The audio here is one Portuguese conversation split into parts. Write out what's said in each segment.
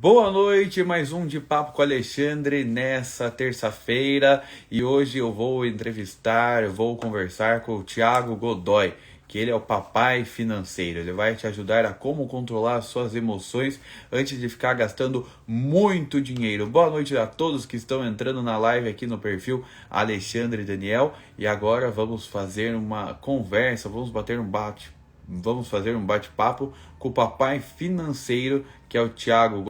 Boa noite, mais um de Papo com Alexandre nessa terça-feira e hoje eu vou conversar com o Thiago Godoy, que ele é o papai financeiro. Ele vai te ajudar a como controlar as suas emoções antes de ficar gastando muito dinheiro. Boa noite a todos que estão entrando na live aqui no perfil Alexandre Daniel e agora vamos fazer uma conversa, vamos fazer um bate-papo com o papai financeiro, que é o Thiago,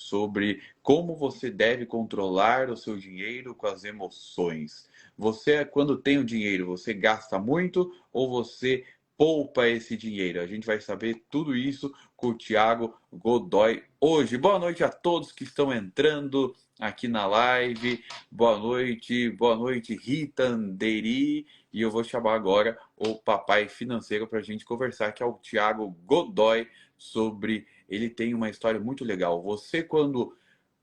sobre como você deve controlar o seu dinheiro com as emoções. Você, quando tem o dinheiro, você gasta muito ou você poupa esse dinheiro? A gente vai saber tudo isso com o Thiago Godoy hoje. Boa noite a todos que estão entrando aqui na live. Boa noite, Rita Anderi. E eu vou chamar agora o papai financeiro para a gente conversar, que é o Thiago Godoy, sobre ele tem uma história muito legal. Você, quando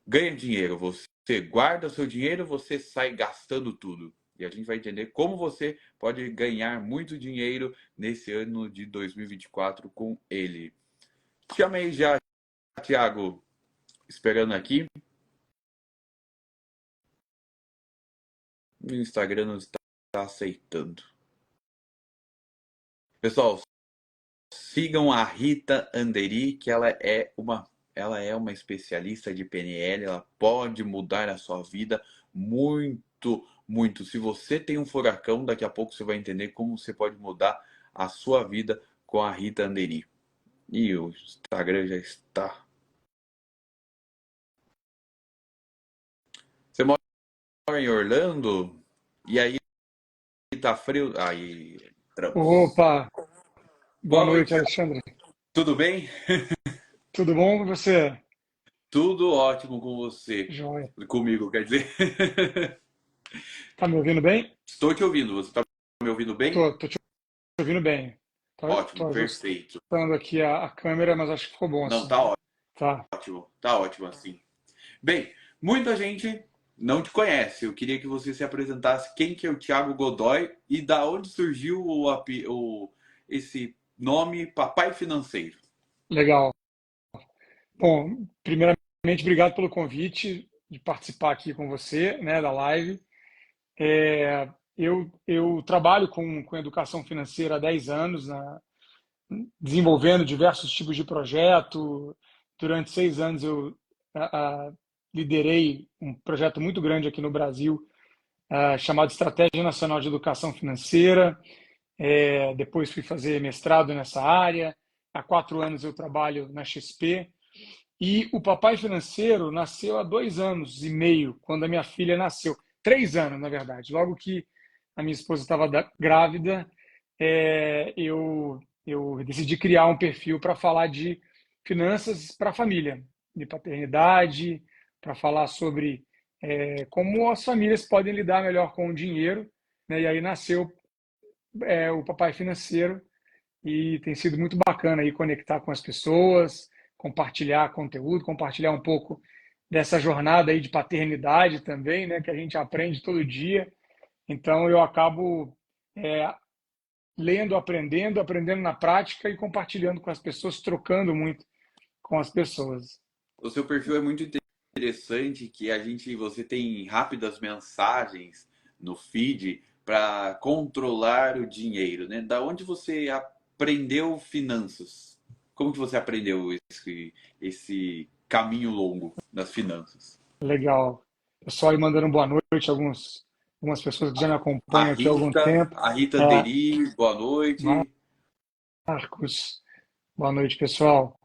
ganha dinheiro, você guarda seu dinheiro, você sai gastando tudo. E a gente vai entender como você pode ganhar muito dinheiro nesse ano de 2024 com ele. Chamei já, Thiago, esperando aqui. O Instagram não está aceitando. Pessoal, sigam a Rita Anderi, que ela é uma especialista de PNL, ela pode mudar a sua vida muito, muito. Se você tem um furacão, daqui a pouco você vai entender como você pode mudar a sua vida com a Rita Anderi. E o Instagram já está. Você mora em Orlando? E aí tá frio? Aí, entramos. Opa, boa Boa noite, noite, Alexandre. tudo bem? Tudo bom com você? Tudo ótimo com você. Joia. Comigo, quer dizer. Tá me ouvindo bem? Estou te ouvindo. Você está me ouvindo bem? Tô te ouvindo bem. Tô Ótimo, perfeito. ajustando aqui a câmera, mas acho que ficou bom Não, assim. Tá. tá ótimo assim. Bem, muita gente não te conhece. Eu queria que você se apresentasse quem que é o Thiago Godoy e da onde surgiu esse nome Papai Financeiro. Legal. Bom, primeiramente, obrigado pelo convite de participar aqui com você, né, da live. Eu trabalho com educação financeira há 10 anos, desenvolvendo diversos tipos de projeto. Durante 6 anos eu a, a, liderei um projeto muito grande aqui no Brasil, chamado Estratégia Nacional de Educação Financeira. Depois fui fazer mestrado nessa área. Há 4 anos eu trabalho na XP. E o Papai Financeiro nasceu há 2 anos e meio, quando a minha filha nasceu. 3 anos, na verdade. Logo que a minha esposa estava grávida, eu decidi criar um perfil para falar de finanças para a família, de paternidade, para falar sobre como as famílias podem lidar melhor com o dinheiro, né? E aí nasceu o Papai Financeiro e tem sido muito bacana aí conectar com as pessoas, compartilhar conteúdo, compartilhar um pouco dessa jornada aí de paternidade também, né? Que a gente aprende todo dia. Então eu acabo é, lendo, aprendendo na prática e compartilhando com as pessoas, trocando muito com as pessoas. O seu perfil é muito interessante que você tem rápidas mensagens no feed para controlar o dinheiro, né? Da onde você aprendeu finanças? Como que você aprendeu esse caminho longo das finanças? Legal. Pessoal aí mandando boa noite, algumas pessoas que já me acompanham aqui há algum tempo. A Rita É, Deri, boa noite. Marcos, boa noite, pessoal.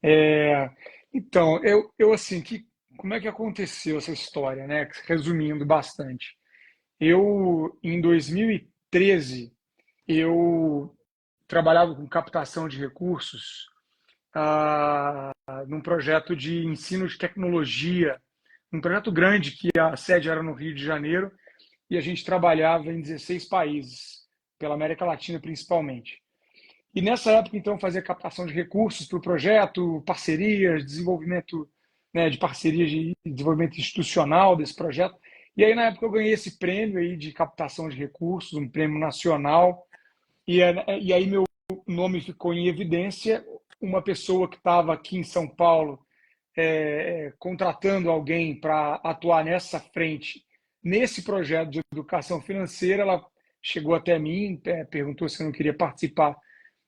É, então, eu assim, como é que aconteceu essa história, né? Resumindo bastante. Em 2013, eu trabalhava com captação de recursos, num projeto de ensino de tecnologia, um projeto grande que a sede era no Rio de Janeiro e a gente trabalhava em 16 países, pela América Latina principalmente. E nessa época, então, fazia captação de recursos para o projeto, parcerias, desenvolvimento, né, de parcerias de desenvolvimento institucional desse projeto. E aí, na época, eu ganhei esse prêmio aí de captação de recursos, um prêmio nacional. E aí, nome ficou em evidência, uma pessoa que estava aqui em São Paulo contratando alguém para atuar nessa frente, nesse projeto de educação financeira, ela chegou até mim, perguntou se eu não queria participar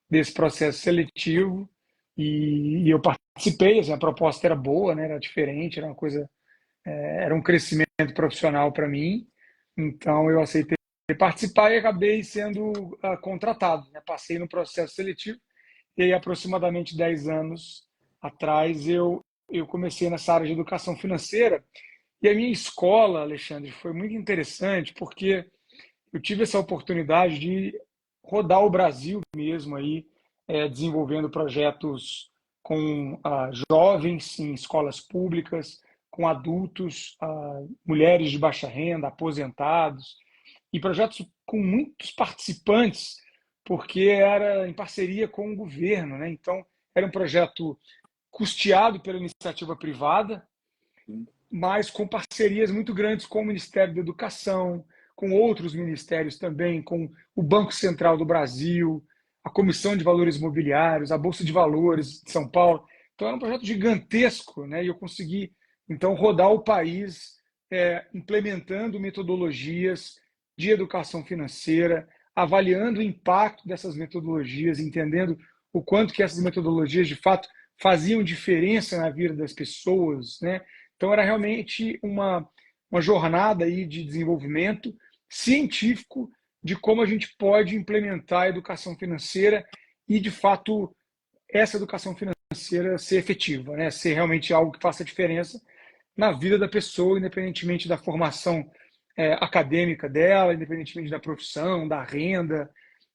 desse processo seletivo e eu participei. Assim, a proposta era boa, né, era diferente, era uma coisa, era um crescimento profissional para mim, então eu aceitei participar e acabei sendo contratado, né? Passei no processo seletivo e aí, aproximadamente 10 anos atrás eu comecei nessa área de educação financeira. E a minha escola, Alexandre, foi muito interessante porque eu tive essa oportunidade de rodar o Brasil mesmo aí, desenvolvendo projetos com jovens em escolas públicas, com adultos, mulheres de baixa renda, aposentados, e projetos com muitos participantes, porque era em parceria com o governo, né? Então, era um projeto custeado pela iniciativa privada, mas com parcerias muito grandes com o Ministério da Educação, com outros ministérios também, com o Banco Central do Brasil, a Comissão de Valores Imobiliários, a Bolsa de Valores de São Paulo. Então, era um projeto gigantesco, né? E eu consegui, então, rodar o país implementando metodologias de educação financeira, avaliando o impacto dessas metodologias, entendendo o quanto que essas metodologias, de fato, faziam diferença na vida das pessoas, né? Então, era realmente uma jornada aí de desenvolvimento científico de como a gente pode implementar a educação financeira e, de fato, essa educação financeira ser efetiva, né? Ser realmente algo que faça diferença na vida da pessoa, independentemente da formação acadêmica dela, independentemente da profissão, da renda.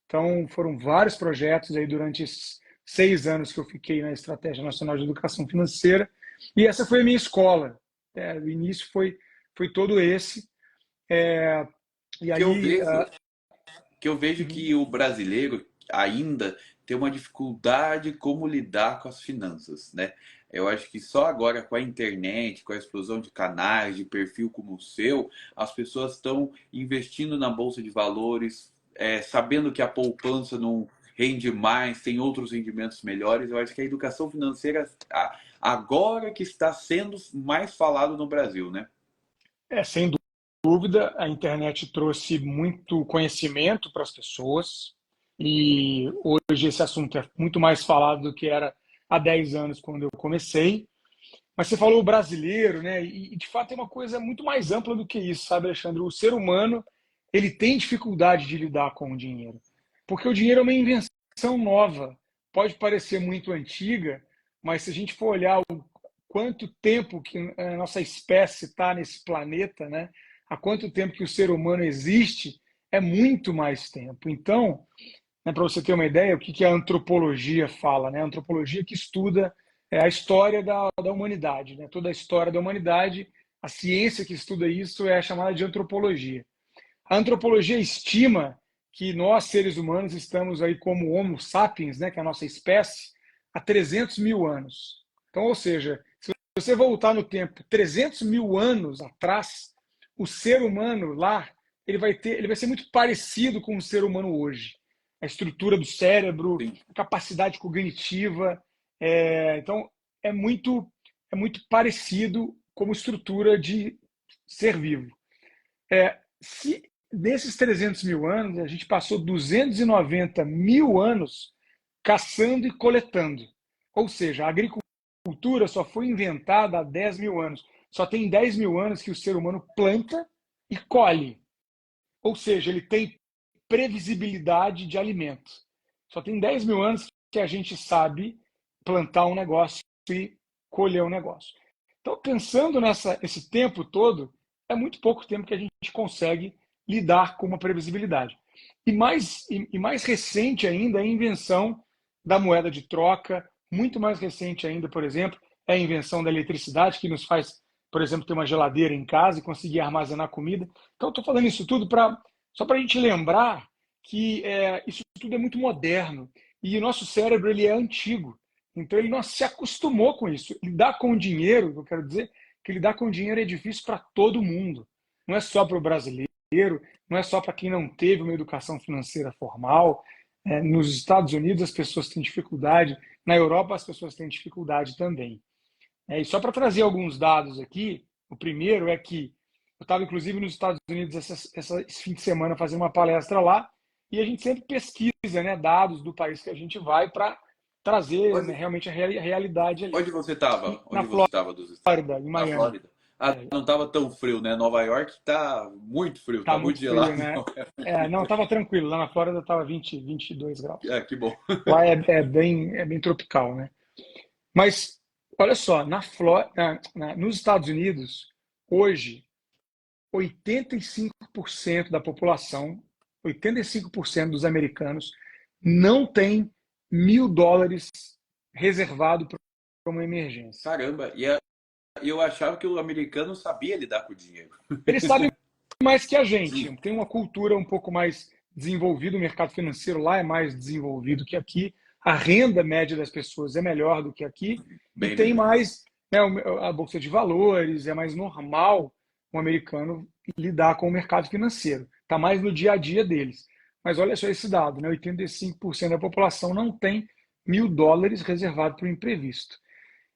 Então, foram vários projetos aí durante esses 6 anos que eu fiquei na Estratégia Nacional de Educação Financeira. E essa foi a minha escola. O início foi todo esse. E Que eu aí. vejo, que eu vejo que o brasileiro ainda tem uma dificuldade como lidar com as finanças, né? Eu acho que só agora com a internet, com a explosão de canais, de perfil como o seu, as pessoas estão investindo na bolsa de valores, sabendo que a poupança não rende mais, tem outros rendimentos melhores. Eu acho que a educação financeira agora que está sendo mais falado no Brasil, né? Sem dúvida, a internet trouxe muito conhecimento para as pessoas e hoje esse assunto é muito mais falado do que era há 10 anos quando eu comecei. Mas você falou o brasileiro, né? E de fato é uma coisa muito mais ampla do que isso, sabe, Alexandre? O ser humano, ele tem dificuldade de lidar com o dinheiro, porque o dinheiro é uma invenção nova. Pode parecer muito antiga, mas se a gente for olhar o quanto tempo que a nossa espécie está nesse planeta, né? Há quanto tempo que o ser humano existe, é muito mais tempo. Então, né, para você ter uma ideia, o que a antropologia fala, né? A antropologia que estuda a história da humanidade, né? Toda a história da humanidade, a ciência que estuda isso é chamada de antropologia. A antropologia estima que nós, seres humanos, estamos aí como Homo sapiens, né, que é a nossa espécie, há 300 mil anos. Então, ou seja, se você voltar no tempo 300 mil anos atrás, o ser humano lá, ele vai ser muito parecido com o ser humano hoje. A estrutura do cérebro, Sim. a capacidade cognitiva. Então, é muito parecido como estrutura de ser vivo. Se desses 300 mil anos, a gente passou 290 mil anos caçando e coletando. Ou seja, a agricultura só foi inventada há 10 mil anos. Só tem 10 mil anos que o ser humano planta e colhe. Ou seja, ele tem previsibilidade de alimentos. Só tem 10 mil anos que a gente sabe plantar um negócio e colher um negócio. Então, pensando esse tempo todo, é muito pouco tempo que a gente consegue lidar com uma previsibilidade. E mais recente ainda é a invenção da moeda de troca, muito mais recente ainda, por exemplo, é a invenção da eletricidade, que nos faz, por exemplo, ter uma geladeira em casa e conseguir armazenar comida. Então, estou falando isso tudo só para a gente lembrar que isso tudo é muito moderno e o nosso cérebro ele é antigo. Então ele não se acostumou com isso. Lidar com o dinheiro, eu quero dizer que lidar com o dinheiro é difícil para todo mundo. Não é só para o brasileiro, não é só para quem não teve uma educação financeira formal. Nos Estados Unidos as pessoas têm dificuldade, na Europa as pessoas têm dificuldade também. E só para trazer alguns dados aqui, o primeiro é que eu estava inclusive nos Estados Unidos esse fim de semana fazendo uma palestra lá, e a gente sempre pesquisa, né, dados do país que a gente vai para trazer, né, Onde, realmente a realidade ali. onde você estava? Na Onde você estava dos Estados Flórida, em Unidos? Na Miami. Flórida? Ah, não estava tão frio, né? Nova York está muito frio, Tá está muito muito frio, gelado. né? Não, estava tranquilo. Lá na Flórida estava 20, 22 graus. Ah, que bom. Lá é bem tropical, né? Mas, olha só, nos Estados Unidos, hoje, 85% da população, 85% dos americanos, não tem US$ 1.000 reservado para uma emergência. Caramba, e eu achava que o americano sabia lidar com o dinheiro. Eles sabem mais que a gente. Sim, Tem uma cultura um pouco mais desenvolvida, o mercado financeiro lá é mais desenvolvido que aqui, a renda média das pessoas é melhor do que aqui, e bem tem melhor. mais, né, a bolsa de valores, é mais normal um americano lidar com o mercado financeiro. Está mais no dia a dia deles. Mas olha só esse dado, né? 85% da população não tem US$ 1.000 reservado para o imprevisto.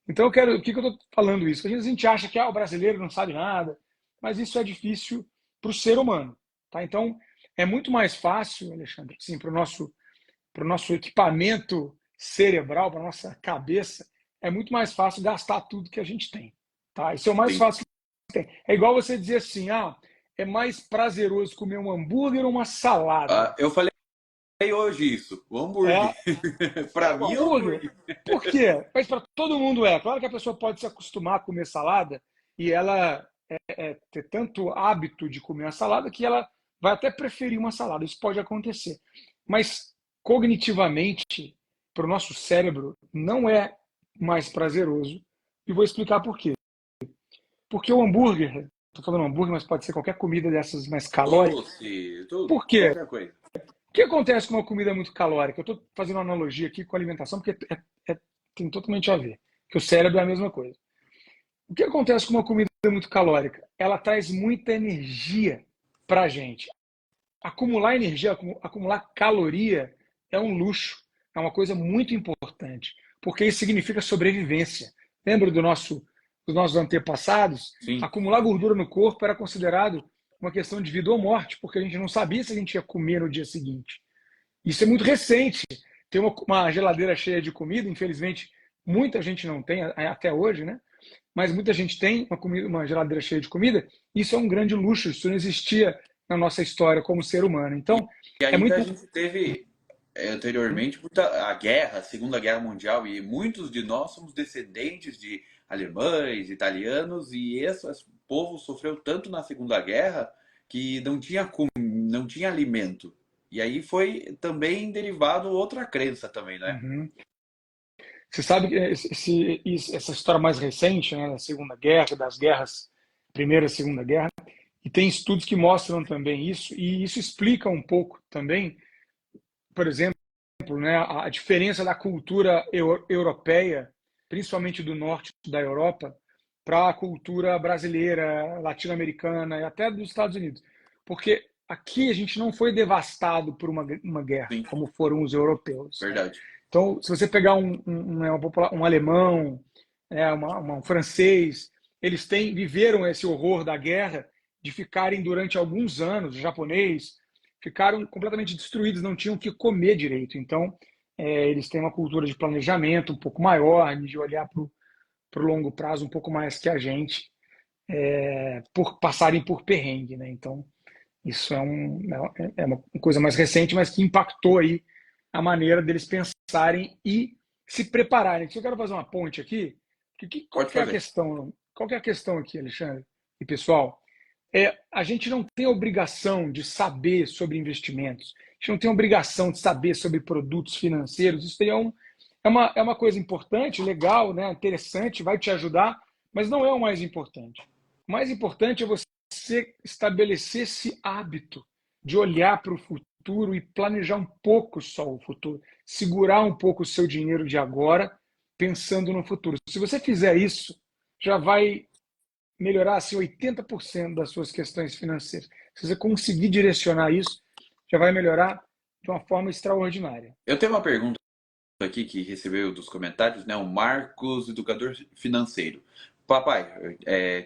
Então, por que eu estou falando isso? Porque às vezes a gente acha que o brasileiro não sabe nada, mas isso é difícil para o ser humano. Tá? Então, é muito mais fácil, Alexandre, assim, para o nosso equipamento cerebral, para a nossa cabeça, é muito mais fácil gastar tudo que a gente tem. Tá? Isso é o mais Sim. fácil que tem. É igual você dizer assim, é mais prazeroso comer um hambúrguer ou uma salada? Ah, eu falei hoje isso, o É, hambúrguer. é Para o mim é o hambúrguer. hambúrguer. Por quê? Mas para todo mundo é. Claro que a pessoa pode se acostumar a comer salada e ela ter tanto hábito de comer a salada que ela vai até preferir uma salada. Isso pode acontecer. Mas cognitivamente, para o nosso cérebro, não é mais prazeroso. E vou explicar por quê. Porque o hambúrguer, estou falando hambúrguer, mas pode ser qualquer comida dessas mais calórica. Doce, tudo, Por quê? qualquer coisa. O que acontece com uma comida muito calórica? Eu estou fazendo uma analogia aqui com a alimentação, porque tem totalmente a ver. Que o cérebro é a mesma coisa. O que acontece com uma comida muito calórica? Ela traz muita energia para a gente. Acumular energia, acumular caloria é um luxo, é uma coisa muito importante, porque isso significa sobrevivência. Lembra dos nossos antepassados? Sim. Acumular gordura no corpo era considerado uma questão de vida ou morte, porque a gente não sabia se a gente ia comer no dia seguinte. Isso é muito recente. Ter uma geladeira cheia de comida, infelizmente, muita gente não tem até hoje, né? Mas muita gente tem uma geladeira cheia de comida. Isso é um grande luxo. Isso não existia na nossa história como ser humano. E, Então, e é ainda a muito. gente teve anteriormente a guerra, a Segunda Guerra Mundial, e muitos de nós somos descendentes de alemães, italianos, e esse povo sofreu tanto na Segunda Guerra que não tinha alimento. E aí foi também derivado outra crença também, né? Uhum. Você sabe que essa história mais recente, né, da Segunda Guerra, das guerras, Primeira e Segunda Guerra, e tem estudos que mostram também isso, e isso explica um pouco também, por exemplo, né, a diferença da cultura europeia, principalmente do norte da Europa, para a cultura brasileira, latino-americana e até dos Estados Unidos. Porque aqui a gente não foi devastado por uma guerra, Sim, como foram os europeus. Né? verdade. Então, se você pegar um alemão, um francês, eles viveram esse horror da guerra de ficarem durante alguns anos, o japonês, ficaram completamente destruídos, não tinham o que comer direito. Então, eles têm uma cultura de planejamento um pouco maior, de olhar para o longo prazo um pouco mais que a gente, por passarem por perrengue. Né? Então, isso é uma coisa mais recente, mas que impactou aí a maneira deles pensarem e se prepararem. Eu quero fazer uma ponte aqui. Qual Pode que é a fazer. questão? Qual que é a questão aqui, Alexandre e pessoal? A gente não tem obrigação de saber sobre investimentos. A gente não tem obrigação de saber sobre produtos financeiros. Isso daí é uma coisa importante, legal, né? Interessante, vai te ajudar, mas não é o mais importante. O mais importante é você estabelecer esse hábito de olhar para o futuro e planejar um pouco só o futuro, segurar um pouco o seu dinheiro de agora, pensando no futuro. Se você fizer isso, já vai melhorar assim, 80% das suas questões financeiras. Se você conseguir direcionar isso, já vai melhorar de uma forma extraordinária. Eu tenho uma pergunta aqui que recebeu dos comentários, né? O Marcos, educador financeiro. Papai,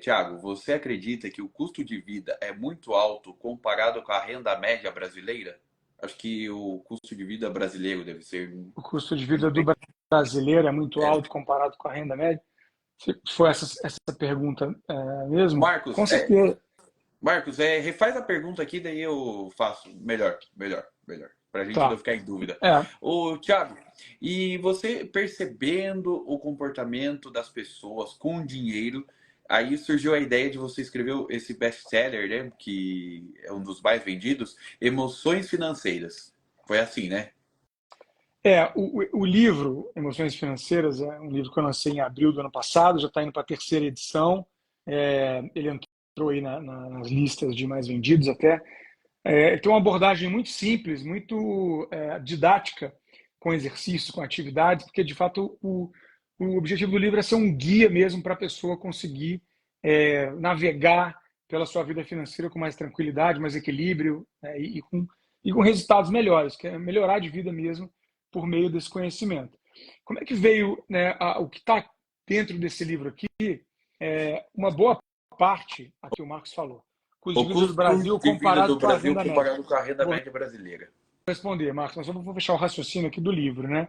Tiago, você acredita que o custo de vida é muito alto comparado com a renda média brasileira? Acho que o custo de vida brasileiro deve ser O custo de vida muito do bem. brasileiro é muito É. alto comparado com a renda média? Se for essa pergunta mesmo, Marcos, com certeza. refaz a pergunta aqui, daí eu faço melhor, para a gente não Tá. ficar em dúvida. É, Ô, Thiago, e você percebendo o comportamento das pessoas com dinheiro, aí surgiu a ideia de você escrever esse best-seller, né, que é um dos mais vendidos, Emoções Financeiras. Foi assim, né? o livro Emoções Financeiras é um livro que eu lancei em abril do ano passado, já está indo para a terceira edição. Ele entrou aí nas listas de mais vendidos até. Tem uma abordagem muito simples, muito didática, com exercícios, com atividades, porque de fato o objetivo do livro é ser um guia mesmo para a pessoa conseguir navegar pela sua vida financeira com mais tranquilidade, mais equilíbrio, né, e com resultados melhores, que é melhorar de vida mesmo por meio desse conhecimento. Como é que veio, né, o que está dentro desse livro aqui? Uma boa parte, aqui o Marcos falou, custo O de vida do custo Brasil de vida comparado do com a Brasil renda média. comparado com a renda Vou média brasileira. responder, Marcos, mas só vou fechar o raciocínio aqui do livro, né?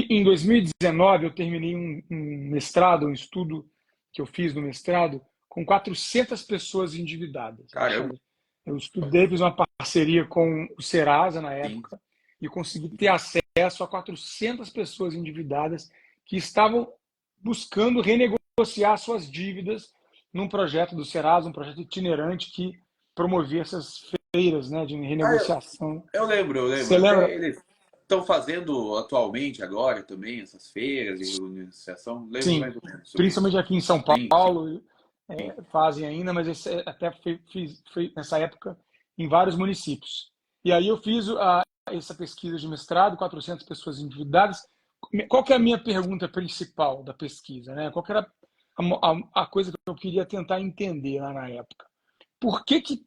Em 2019, eu terminei um mestrado, um estudo que eu fiz no mestrado, com 400 pessoas endividadas, Caramba, Alexandre. Eu estudei, fiz uma parceria com o Serasa na sim. época e consegui ter acesso a 400 pessoas endividadas que estavam buscando renegociar suas dívidas num projeto do Serasa, um projeto itinerante que promovia essas feiras, né, de Ah, renegociação. eu Você lembro. lembra? Até eles estão fazendo atualmente agora também essas feiras de negociação. Lembro Sim, mais ou menos sobre principalmente isso. aqui em São Sim, sim, Paulo, sim. fazem ainda, mas até foi nessa época em vários municípios. E aí eu fiz essa pesquisa de mestrado, 400 pessoas endividadas. Qual que é a minha pergunta principal da pesquisa, né? Qual que era a coisa que eu queria tentar entender lá na época? Por que que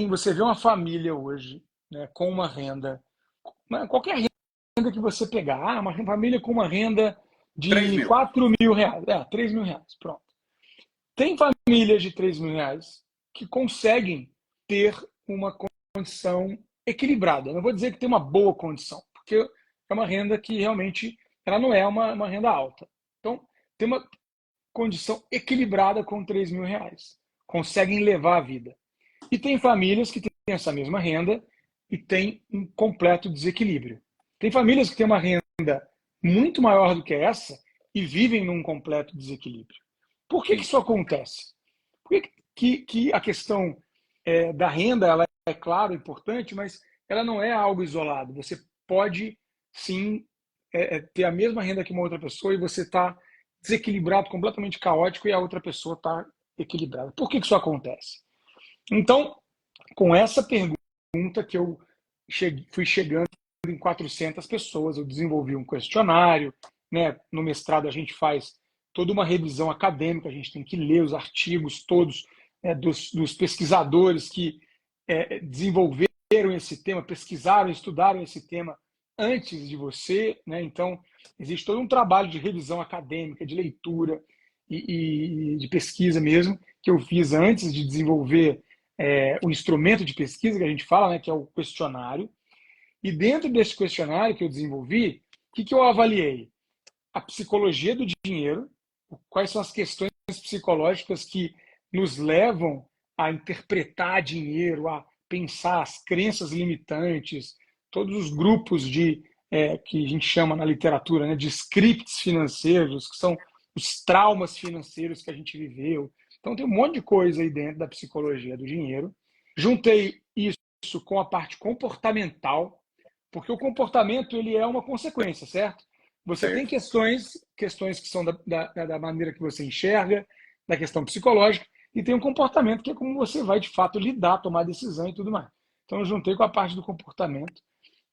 você vê uma família hoje, né, com uma renda, qualquer renda que você pegar, uma família com uma renda 3 de mil. 4.000 reais, 3.000 reais, pronto. Tem famílias de 3.000 reais que conseguem ter uma condição equilibrada. Eu não vou dizer que tem uma boa condição, porque é uma renda que realmente ela não é uma renda alta. Então, tem uma condição equilibrada com 3.000 reais. Conseguem levar a vida. E tem famílias que têm essa mesma renda e têm um completo desequilíbrio. Tem famílias que têm uma renda muito maior do que essa e vivem num completo desequilíbrio. Por que Sim, isso acontece? Por que a questão da renda ela é, claro, importante, mas ela não é algo isolado. Você pode, sim, ter a mesma renda que uma outra pessoa e você está desequilibrado, completamente caótico, e a outra pessoa está equilibrada. Por que isso acontece? Então, com essa pergunta que eu fui chegando em 400 pessoas, eu desenvolvi um questionário, né? No mestrado a gente faz toda uma revisão acadêmica, a gente tem que ler os artigos todos dos pesquisadores que desenvolveram esse tema, pesquisaram, estudaram esse tema antes de você, né? Então, existe todo um trabalho de revisão acadêmica, de leitura e de pesquisa mesmo, que eu fiz antes de desenvolver o instrumento de pesquisa que a gente fala, né, que é o questionário. E dentro desse questionário que eu desenvolvi, o que eu avaliei? A psicologia do dinheiro, quais são as questões psicológicas que nos levam a interpretar dinheiro, a pensar as crenças limitantes, todos os grupos que a gente chama na literatura, né, de scripts financeiros, que são os traumas financeiros que a gente viveu. Então tem um monte de coisa aí dentro da psicologia do dinheiro. Juntei isso com a parte comportamental, porque o comportamento ele é uma consequência, certo? Você tem certo. questões que são da maneira que você enxerga, da questão psicológica, e tem um comportamento que é como você vai de fato lidar, tomar decisão e tudo mais. Então eu juntei com a parte do comportamento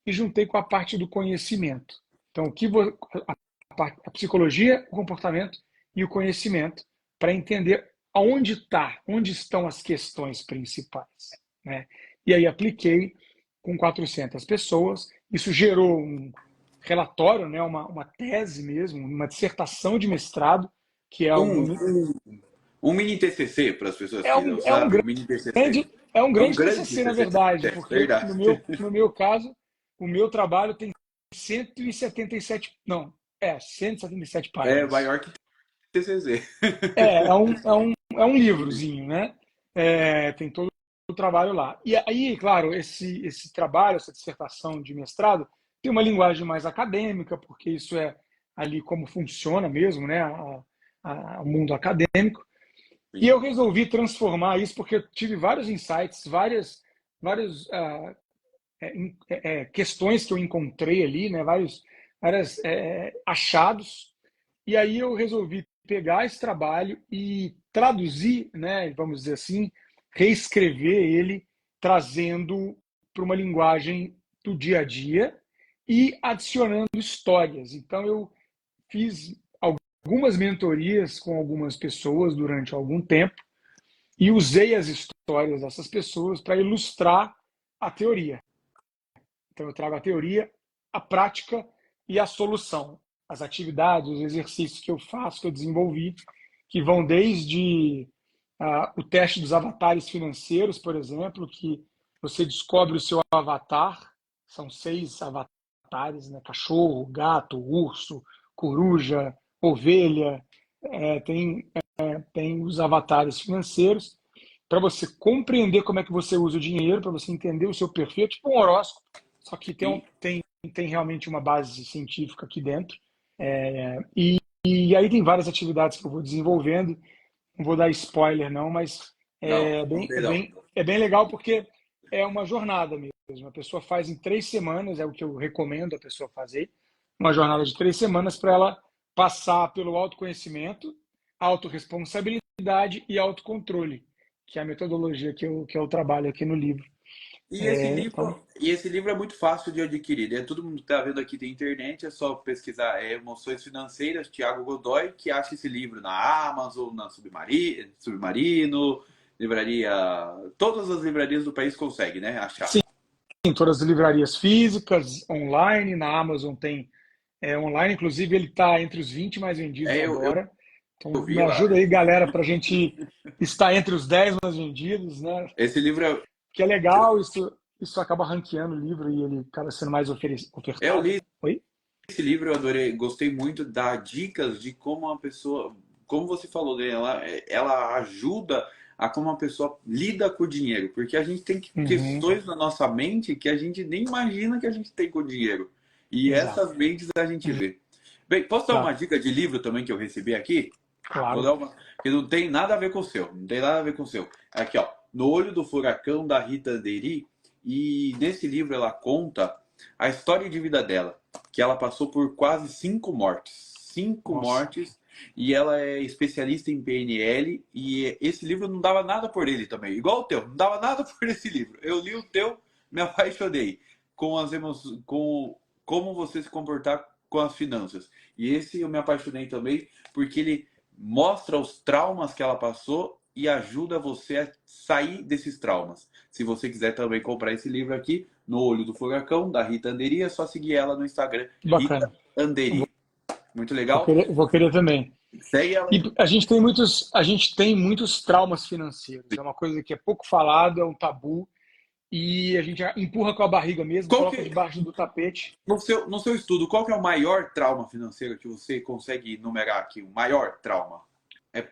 e juntei com a parte do conhecimento. Então a psicologia, o comportamento e o conhecimento para entender onde estão as questões principais, né? E aí apliquei com 400 pessoas. Isso gerou um relatório, né, uma tese mesmo, uma dissertação de mestrado, que é Um, um, um mini TCC, para as pessoas é que um, não é um sabem, um mini TCC. é um É um grande grande TCC, na TCC, verdade, é porque verdade. no meu caso, o meu trabalho tem 177, não, 177 É páginas. maior que TCC. É um livrozinho, né? Tem todo o trabalho lá. E aí, claro, esse trabalho, essa dissertação de mestrado, tem uma linguagem mais acadêmica, porque isso é ali como funciona mesmo, né? O mundo acadêmico. E Sim, eu resolvi transformar isso porque eu tive vários insights, várias questões que eu encontrei ali, né? Vários achados. E aí eu resolvi pegar esse trabalho e traduzir, né? Vamos dizer assim, reescrever ele, trazendo para uma linguagem do dia a dia e adicionando histórias. Então eu fiz algumas mentorias com algumas pessoas durante algum tempo e usei as histórias dessas pessoas para ilustrar a teoria. Então, eu trago a teoria, a prática e a solução. As atividades, os exercícios que eu faço, que eu desenvolvi, que vão desde o teste dos avatares financeiros, por exemplo, que você descobre o seu avatar, são 6 avatares, né? Cachorro, gato, urso, coruja, ovelha, tem os avatares financeiros, para você compreender como é que você usa o dinheiro, para você entender o seu perfil, é tipo um horóscopo, só que sim. tem realmente uma base científica aqui dentro. E aí tem várias atividades que eu vou desenvolvendo, não vou dar spoiler não, mas Não, é não bem, tem não. é bem legal porque é uma jornada mesmo. A pessoa faz em 3 semanas, é o que eu recomendo a pessoa fazer, uma jornada de 3 semanas para ela passar pelo autoconhecimento, autorresponsabilidade e autocontrole, que é a metodologia que eu trabalho aqui no livro. Então, E esse livro é muito fácil de adquirir, né? Todo mundo que está vendo aqui tem internet, é só pesquisar Emoções Financeiras, Tiago Godoy, que acha esse livro na Amazon, na Submarino, livraria, todas as livrarias do país conseguem, né? Achar. sim, em todas as livrarias físicas, online, na Amazon tem online, inclusive ele está entre os 20 mais vendidos Eu agora. Então, me vi lá. ajuda aí, galera, para a gente estar entre os 10 mais vendidos, né? Esse livro Que é legal, isso acaba ranqueando o livro e ele acaba sendo mais eu ofertado. li Oi? esse livro, eu adorei, gostei muito da dicas de como uma pessoa, como você falou, né, ela ajuda a como uma pessoa lida com o dinheiro, porque a gente tem Uhum, questões na nossa mente que a gente nem imagina que a gente tem com o dinheiro. E exato, essas mentes a gente vê. Bem, posso dar uma exato. dica de livro também que eu recebi aqui? Vou Claro. dar uma, que não tem nada a ver com o seu, não tem nada a ver com o seu. Aqui, ó, No Olho do Furacão, da Rita Deri, e nesse livro ela conta a história de vida dela, que ela passou por quase 5 mortes. Cinco Nossa. mortes, e ela é especialista em PNL, e esse livro não dava nada por ele também, igual o teu, não dava nada por esse livro. Eu li o teu, me apaixonei com as emoções, com como você se comportar com as finanças. E esse eu me apaixonei também, porque ele mostra os traumas que ela passou e ajuda você a sair desses traumas. Se você quiser também comprar esse livro aqui, No Olho do Furacão, da Rita Anderi, é só seguir ela no Instagram, Que Rita bacana. Vou, Anderi. Muito legal? vou querer também. Segue ela E aí. a gente tem muitos traumas financeiros. É uma coisa que é pouco falado, é um tabu, e a gente empurra com a barriga mesmo, Qual coloca que, debaixo do tapete. no seu estudo, qual que é o maior trauma financeiro que você consegue numerar aqui? O maior trauma? É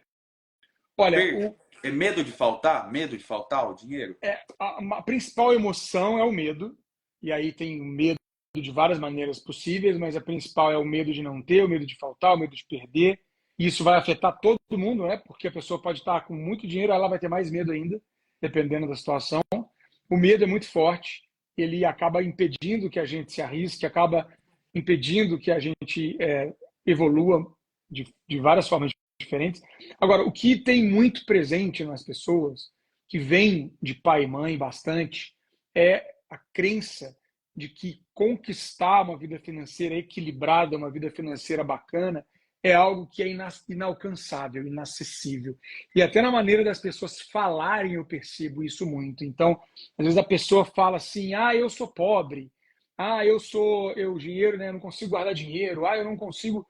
Olha, perda? É medo de faltar? Medo de faltar o dinheiro? a principal emoção é o medo, e aí tem medo de várias maneiras possíveis, mas a principal é o medo de não ter, o medo de faltar, o medo de perder. E isso vai afetar todo mundo, né? Porque a pessoa pode estar com muito dinheiro, ela vai ter mais medo ainda, dependendo da situação. O medo é muito forte, ele acaba impedindo que a gente se arrisque, acaba impedindo que a gente evolua de várias formas diferentes. Agora, o que tem muito presente nas pessoas, que vem de pai e mãe bastante, é a crença de que conquistar uma vida financeira equilibrada, uma vida financeira bacana, é algo que é inalcançável, inacessível. E até na maneira das pessoas falarem, eu percebo isso muito. Então, às vezes a pessoa fala assim: ah, eu sou pobre, ah, dinheiro, né, eu não consigo guardar dinheiro, ah, eu não consigo,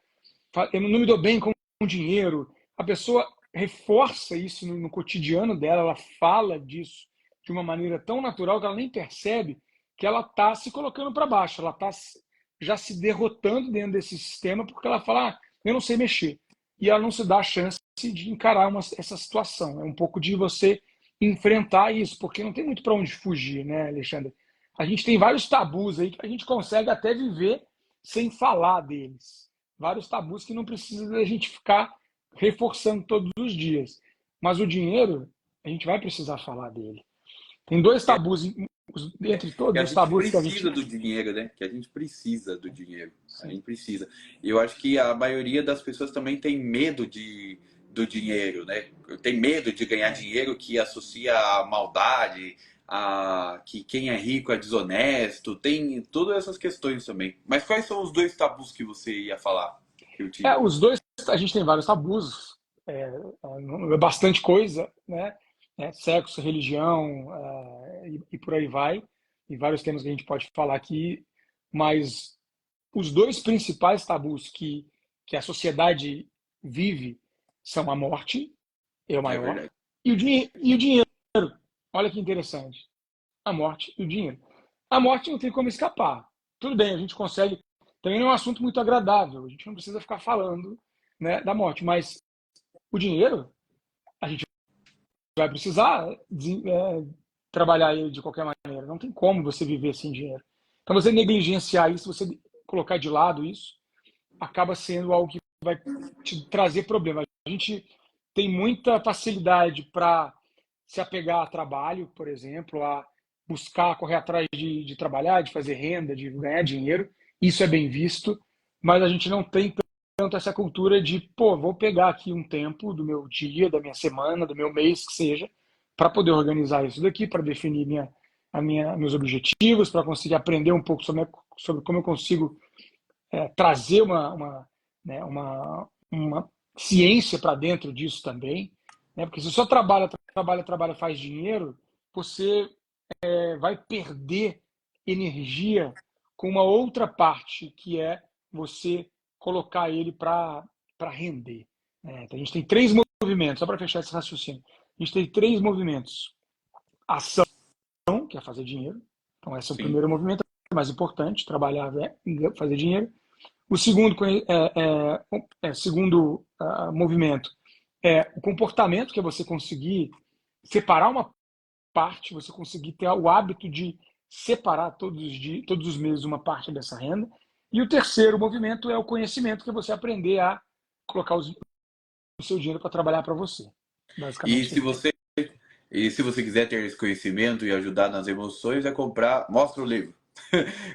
eu não me dou bem com dinheiro. A pessoa reforça isso no cotidiano dela, ela fala disso de uma maneira tão natural que ela nem percebe que ela está se colocando para baixo, ela está já se derrotando dentro desse sistema porque ela fala: ah, eu não sei mexer. E ela não se dá a chance de encarar essa situação. É um pouco de você enfrentar isso, porque não tem muito para onde fugir, né, Alexandre? A gente tem vários tabus aí que a gente consegue até viver sem falar deles. Vários tabus que não precisa da gente ficar reforçando todos os dias. Mas o dinheiro, a gente vai precisar falar dele. Tem dois tabus, entre Que todos a os gente tabus que a precisa gente. do dinheiro, né? Que a gente precisa do dinheiro. A Sim. gente precisa. E eu acho que a maioria das pessoas também tem medo do dinheiro, né? Tem medo de ganhar É. dinheiro que associa a maldade, a que quem é rico é desonesto, tem todas essas questões também. Mas quais são os dois tabus que você ia falar? Que eu tinha. Os dois, a gente tem vários tabus, bastante coisa, né? Sexo, religião, e por aí vai, e vários temas que a gente pode falar aqui, mas os dois principais tabus que a sociedade vive são a morte, é o É maior, verdade. e o dinheiro. Olha que interessante. A morte e o dinheiro. A morte não tem como escapar. Tudo bem, a gente consegue. Também não é um assunto muito agradável. A gente não precisa ficar falando, né, da morte, mas o dinheiro, a gente vai precisar trabalhar ele de qualquer maneira. Não tem como você viver sem dinheiro. Então, você negligenciar isso, você colocar de lado isso, acaba sendo algo que vai te trazer problemas. A gente tem muita facilidade para se apegar a trabalho, por exemplo, a buscar, correr atrás de trabalhar, de fazer renda, de ganhar dinheiro. Isso é bem visto, mas a gente não tem tanto essa cultura de, pô, vou pegar aqui um tempo do meu dia, da minha semana, do meu mês, que seja, para poder organizar isso daqui, para definir meus objetivos, para conseguir aprender um pouco sobre como eu consigo trazer né, uma ciência para dentro disso também, né? Porque se só trabalha, faz dinheiro, você vai perder energia com uma outra parte, que é você colocar ele para render. Né? Então, a gente tem três movimentos, só para fechar esse raciocínio. A gente tem três movimentos. Ação, que é fazer dinheiro. Então, esse é o Sim. primeiro movimento, é mais importante, trabalhar, fazer dinheiro. O segundo, segundo movimento é o comportamento, que é você conseguir separar uma parte, você conseguir ter o hábito de separar todos os meses uma parte dessa renda. E o terceiro movimento é o conhecimento, que é você aprender a colocar o seu dinheiro para trabalhar para você. E Basicamente se isso. você E se você quiser ter esse conhecimento e ajudar nas emoções, é comprar. Mostra o livro.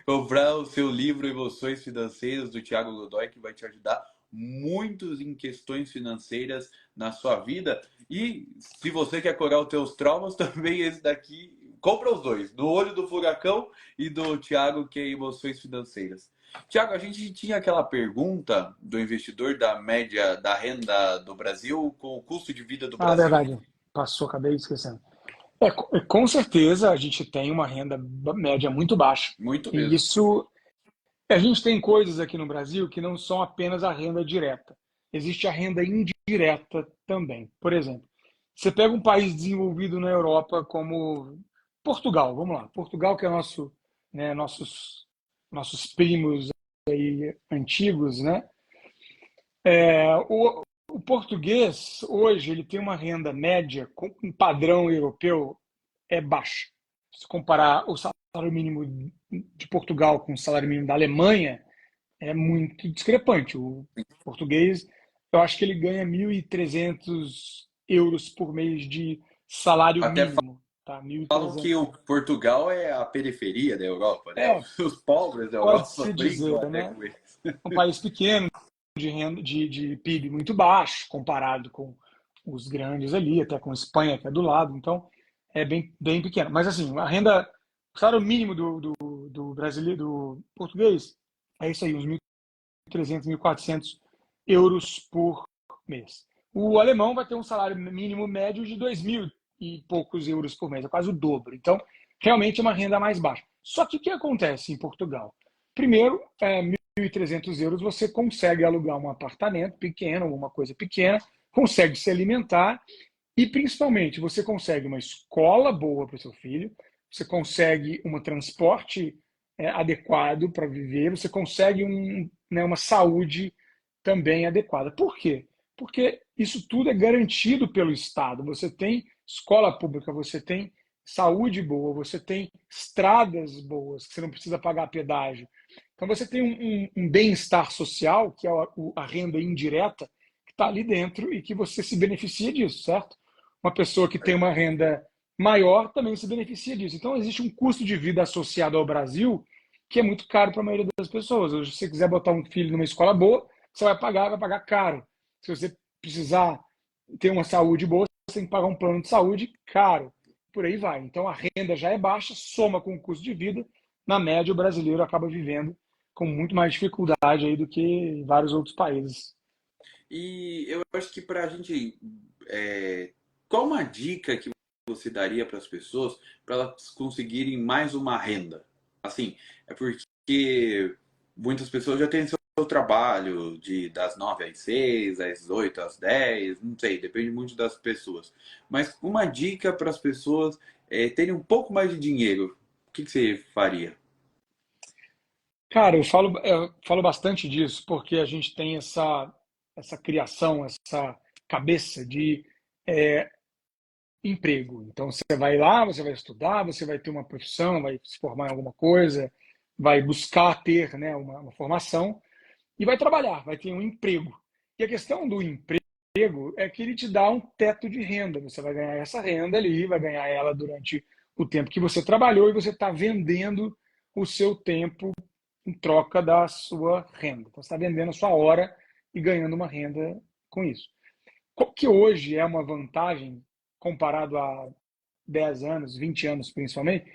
Comprar o seu livro Emoções Financeiras do Thiago Godoy, que vai te ajudar muito em questões financeiras na sua vida. E se você quer curar os teus traumas, também esse daqui. Compra os dois, do Olho do Furacão e do Thiago, que é Emoções Financeiras. Tiago, a gente tinha aquela pergunta do investidor da média da renda do Brasil com o custo de vida do Ah, Brasil. verdade. Passou, acabei esquecendo. Com certeza a gente tem uma renda média muito baixa. Muito E mesmo. isso, a gente tem coisas aqui no Brasil que não são apenas a renda direta. Existe a renda indireta também. Por exemplo, você pega um país desenvolvido na Europa como Portugal, vamos lá. Portugal, que é nossos primos aí antigos, né? O português, hoje, ele tem uma renda média, com um padrão europeu, é baixa. Se comparar o salário mínimo de Portugal com o salário mínimo da Alemanha, é muito discrepante. O português, eu acho que ele ganha 1.300 euros por mês de salário Até mínimo. Tá? falam que 1.300. o Portugal é a periferia da Europa, né? É, Os pobres da Europa pode-se brincam dizer, até né? com eles. Um país pequeno, de, renda, de PIB muito baixo, comparado com os grandes ali, até com a Espanha, que é do lado. Então, é bem pequeno. Mas, assim, o salário mínimo do brasileiro, do português, é isso aí, uns 1.300, 1.400 euros por mês. O alemão vai ter um salário mínimo médio de 2.000 e poucos euros por mês, é quase o dobro. Então, realmente é uma renda mais baixa. Só que o que acontece em Portugal? Primeiro, 1.300 euros você consegue alugar um apartamento pequeno, alguma coisa pequena, consegue se alimentar e, principalmente, você consegue uma escola boa para o seu filho, você consegue um transporte adequado para viver, você consegue uma saúde também adequada. Por quê? Porque isso tudo é garantido pelo Estado. Você tem escola pública, você tem saúde boa, você tem estradas boas, que você não precisa pagar pedágio. Então você tem um bem-estar social, que é a renda indireta, que está ali dentro e que você se beneficia disso, certo? Uma pessoa que tem uma renda maior também se beneficia disso. Então existe um custo de vida associado ao Brasil que é muito caro para a maioria das pessoas. Hoje, se você quiser botar um filho numa escola boa, você vai pagar caro. Se você precisar ter uma saúde boa, você tem que pagar um plano de saúde caro. Por aí vai. Então a renda já é baixa, soma com o custo de vida. Na média, o brasileiro acaba vivendo com muito mais dificuldade aí do que em vários outros países. E eu acho que para a gente. Qual uma dica que você daria para as pessoas para elas conseguirem mais uma renda? Assim, é porque muitas pessoas já têm seu trabalho das 9 às 6, às 8 às 10, não sei, depende muito das pessoas. Mas uma dica para as pessoas terem um pouco mais de dinheiro, o que você faria? Cara, eu falo bastante disso porque a gente tem essa criação, essa cabeça de é, emprego. Então você vai lá, você vai estudar, você vai ter uma profissão, vai se formar em alguma coisa, vai buscar ter, né, uma formação e vai trabalhar, vai ter um emprego. E a questão do emprego é que ele te dá um teto de renda. Você vai ganhar essa renda ali, vai ganhar ela durante o tempo que você trabalhou e você está vendendo o seu tempo em troca da sua renda. Então, você está vendendo a sua hora e ganhando uma renda com isso. Qual que hoje é uma vantagem comparado a 10 anos, 20 anos principalmente,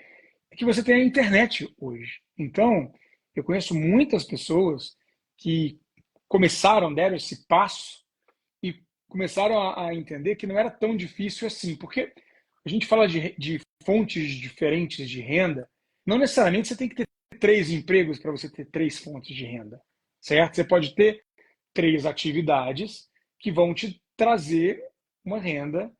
é que você tem a internet hoje. Então, eu conheço muitas pessoas que começaram, deram esse passo e começaram a entender que não era tão difícil assim, porque a gente fala de fontes diferentes de renda, não necessariamente você tem que ter 3 empregos para você ter 3 fontes de renda, certo? Você pode ter 3 atividades que vão te trazer uma renda.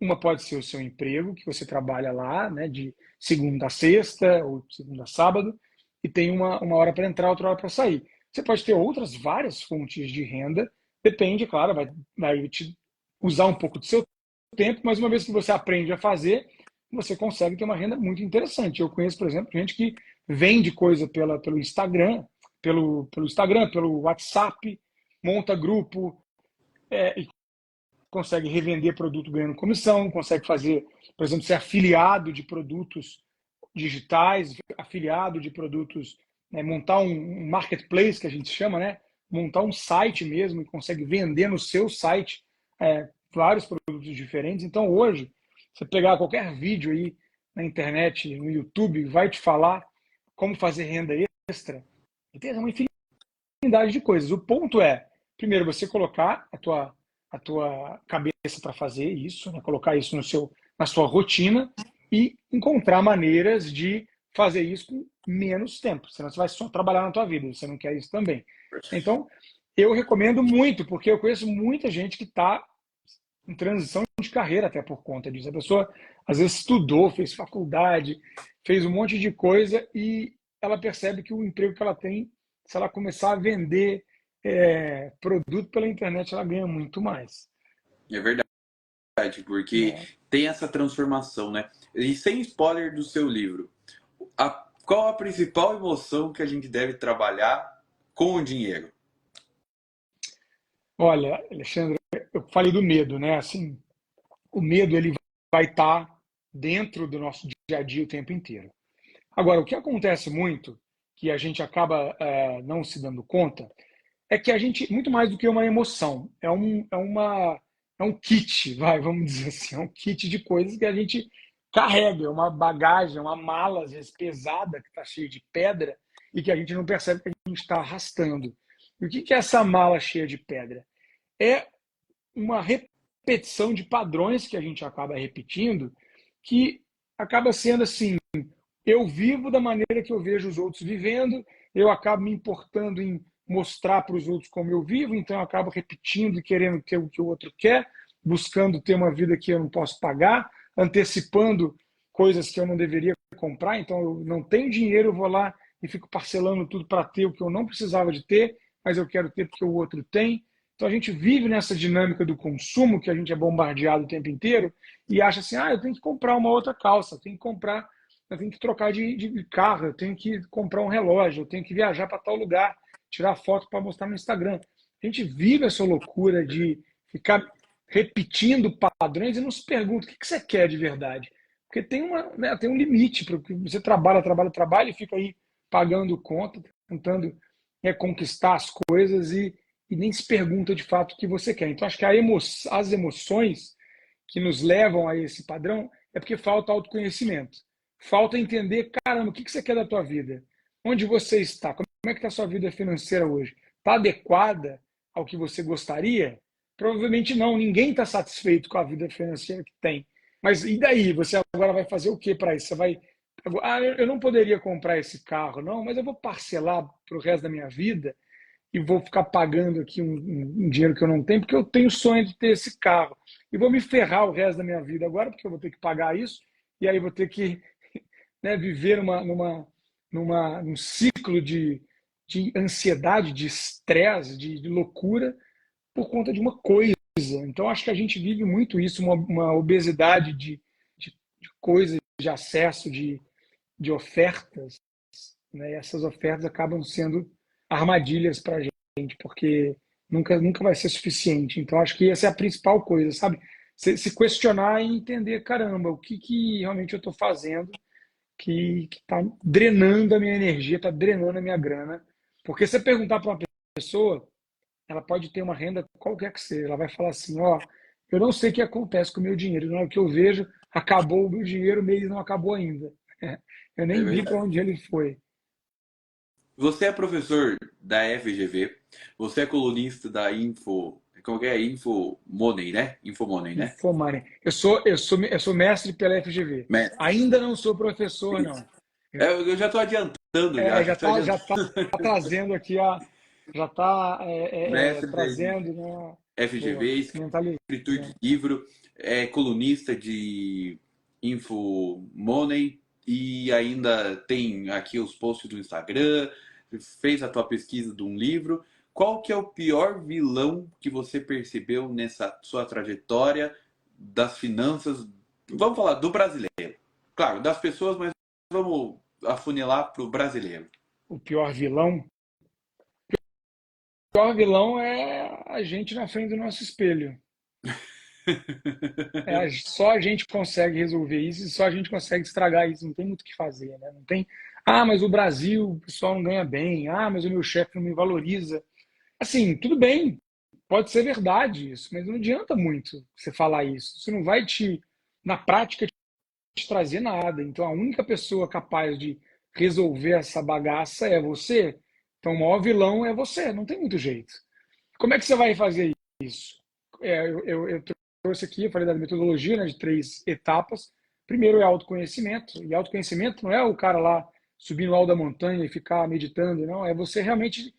Uma pode ser o seu emprego, que você trabalha lá, né, de segunda a sexta ou de segunda a sábado, e tem uma hora para entrar, outra hora para sair. Você pode ter outras várias fontes de renda, depende, claro, vai te usar um pouco do seu tempo, mas uma vez que você aprende a fazer, você consegue ter uma renda muito interessante. Eu conheço, por exemplo, gente que vende coisa pelo Instagram, pelo WhatsApp, monta grupo, e consegue revender produto ganhando comissão, consegue fazer, por exemplo, ser afiliado de produtos digitais, afiliado de produtos, né, montar um marketplace que a gente chama, né, montar um site mesmo e consegue vender no seu site vários produtos diferentes. Então hoje, você pegar qualquer vídeo aí na internet, no YouTube, vai te falar como fazer renda extra. E tem uma infinidade de coisas. O ponto é, primeiro, você colocar a tua cabeça para fazer isso, né? Colocar isso na sua rotina e encontrar maneiras de fazer isso com menos tempo. Senão você vai só trabalhar na tua vida. Você não quer isso também. Então, eu recomendo muito, porque eu conheço muita gente que está em transição de carreira até por conta disso. A pessoa, às vezes, estudou, fez faculdade, fez um monte de coisa e ela percebe que o emprego que ela tem, se ela começar a vender produto pela internet, ela ganha muito mais. É verdade, porque Né? tem essa transformação, né? E sem spoiler do seu livro, qual a principal emoção que a gente deve trabalhar com o dinheiro? Olha, Alexandre, eu falei do medo, né? Assim, o medo ele vai estar dentro do nosso dia a dia o tempo inteiro. Agora, o que acontece muito, que a gente acaba não se dando conta, é que a gente, muito mais do que uma emoção, é um kit, vamos dizer assim, é um kit de coisas que a gente carrega, é uma bagagem, uma mala, às vezes pesada, que está cheia de pedra, e que a gente não percebe que a gente está arrastando. E o que é essa mala cheia de pedra? É uma repetição de padrões que a gente acaba repetindo, que acaba sendo assim, eu vivo da maneira que eu vejo os outros vivendo, eu acabo me importando em mostrar para os outros como eu vivo, então eu acabo repetindo e querendo ter o que o outro quer, buscando ter uma vida que eu não posso pagar, antecipando coisas que eu não deveria comprar, então eu não tenho dinheiro, eu vou lá e fico parcelando tudo para ter o que eu não precisava de ter, mas eu quero ter porque o outro tem. Então a gente vive nessa dinâmica do consumo que a gente é bombardeado o tempo inteiro e acha assim, eu tenho que comprar uma outra calça, eu tenho que trocar de carro, eu tenho que comprar um relógio, eu tenho que viajar para tal lugar, tirar foto para mostrar no Instagram. A gente vive essa loucura de ficar repetindo padrões e não se pergunta o que você quer de verdade. Porque tem um limite, porque você trabalha e fica aí pagando conta, tentando conquistar as coisas e nem se pergunta de fato o que você quer. Então, acho que as emoções que nos levam a esse padrão é porque falta autoconhecimento. Falta entender, caramba, o que você quer da tua vida? Onde você está? Como é que está a sua vida financeira hoje? Está adequada ao que você gostaria? Provavelmente não. Ninguém está satisfeito com a vida financeira que tem. Mas e daí? Você agora vai fazer o que para isso? Você vai... eu não poderia comprar esse carro, não, mas eu vou parcelar para o resto da minha vida e vou ficar pagando aqui um dinheiro que eu não tenho, porque eu tenho o sonho de ter esse carro. E vou me ferrar o resto da minha vida agora, porque eu vou ter que pagar isso, e aí vou ter que viver num ciclo de ansiedade, de estresse, de loucura, por conta de uma coisa. Então, acho que a gente vive muito isso, uma obesidade de coisas, de acesso, de ofertas, né? E essas ofertas acabam sendo armadilhas para a gente, porque nunca vai ser suficiente. Então, acho que essa é a principal coisa, sabe? Se questionar e entender, caramba, o que realmente eu estou fazendo que está drenando a minha energia, está drenando a minha grana. Porque se você perguntar para uma pessoa, ela pode ter uma renda qualquer que seja, ela vai falar assim, eu não sei o que acontece com o meu dinheiro, na hora que eu vejo, acabou o meu dinheiro, o mês não acabou ainda. Eu É nem vi para verdade. onde ele foi. Você é professor da FGV, você é colunista da Info, como que é? Info Money, né? Info Money, né? Infomani. Eu sou mestre pela FGV. Mestre. Ainda não sou professor, não. Eu já estou adiantando, já Já estou está adiantando. já tá trazendo aqui já está Mestre da trazendo, né? Boa, FGV, escritor de mentalizando. livro, colunista de Info Money e ainda tem aqui os posts do Instagram, fez a tua pesquisa de um livro. Qual que é o pior vilão que você percebeu nessa sua trajetória das finanças? Vamos falar do brasileiro. Claro, das pessoas, mas vamos afunilar para o brasileiro. O pior vilão? O pior vilão é a gente na frente do nosso espelho. Só a gente consegue resolver isso e só a gente consegue estragar isso. Não tem muito o que fazer, né? Não tem. Mas o Brasil, o pessoal não ganha bem. Mas o meu chefe não me valoriza. Assim, tudo bem, pode ser verdade isso, mas não adianta muito você falar isso. Isso não vai na prática, te trazer nada. Então, a única pessoa capaz de resolver essa bagaça é você. Então, o maior vilão é você, não tem muito jeito. Como é que você vai fazer isso? Eu trouxe aqui, eu falei da metodologia, né, de 3 etapas. Primeiro é autoconhecimento, e autoconhecimento não é o cara lá subir no alto da montanha e ficar meditando, não. É você realmente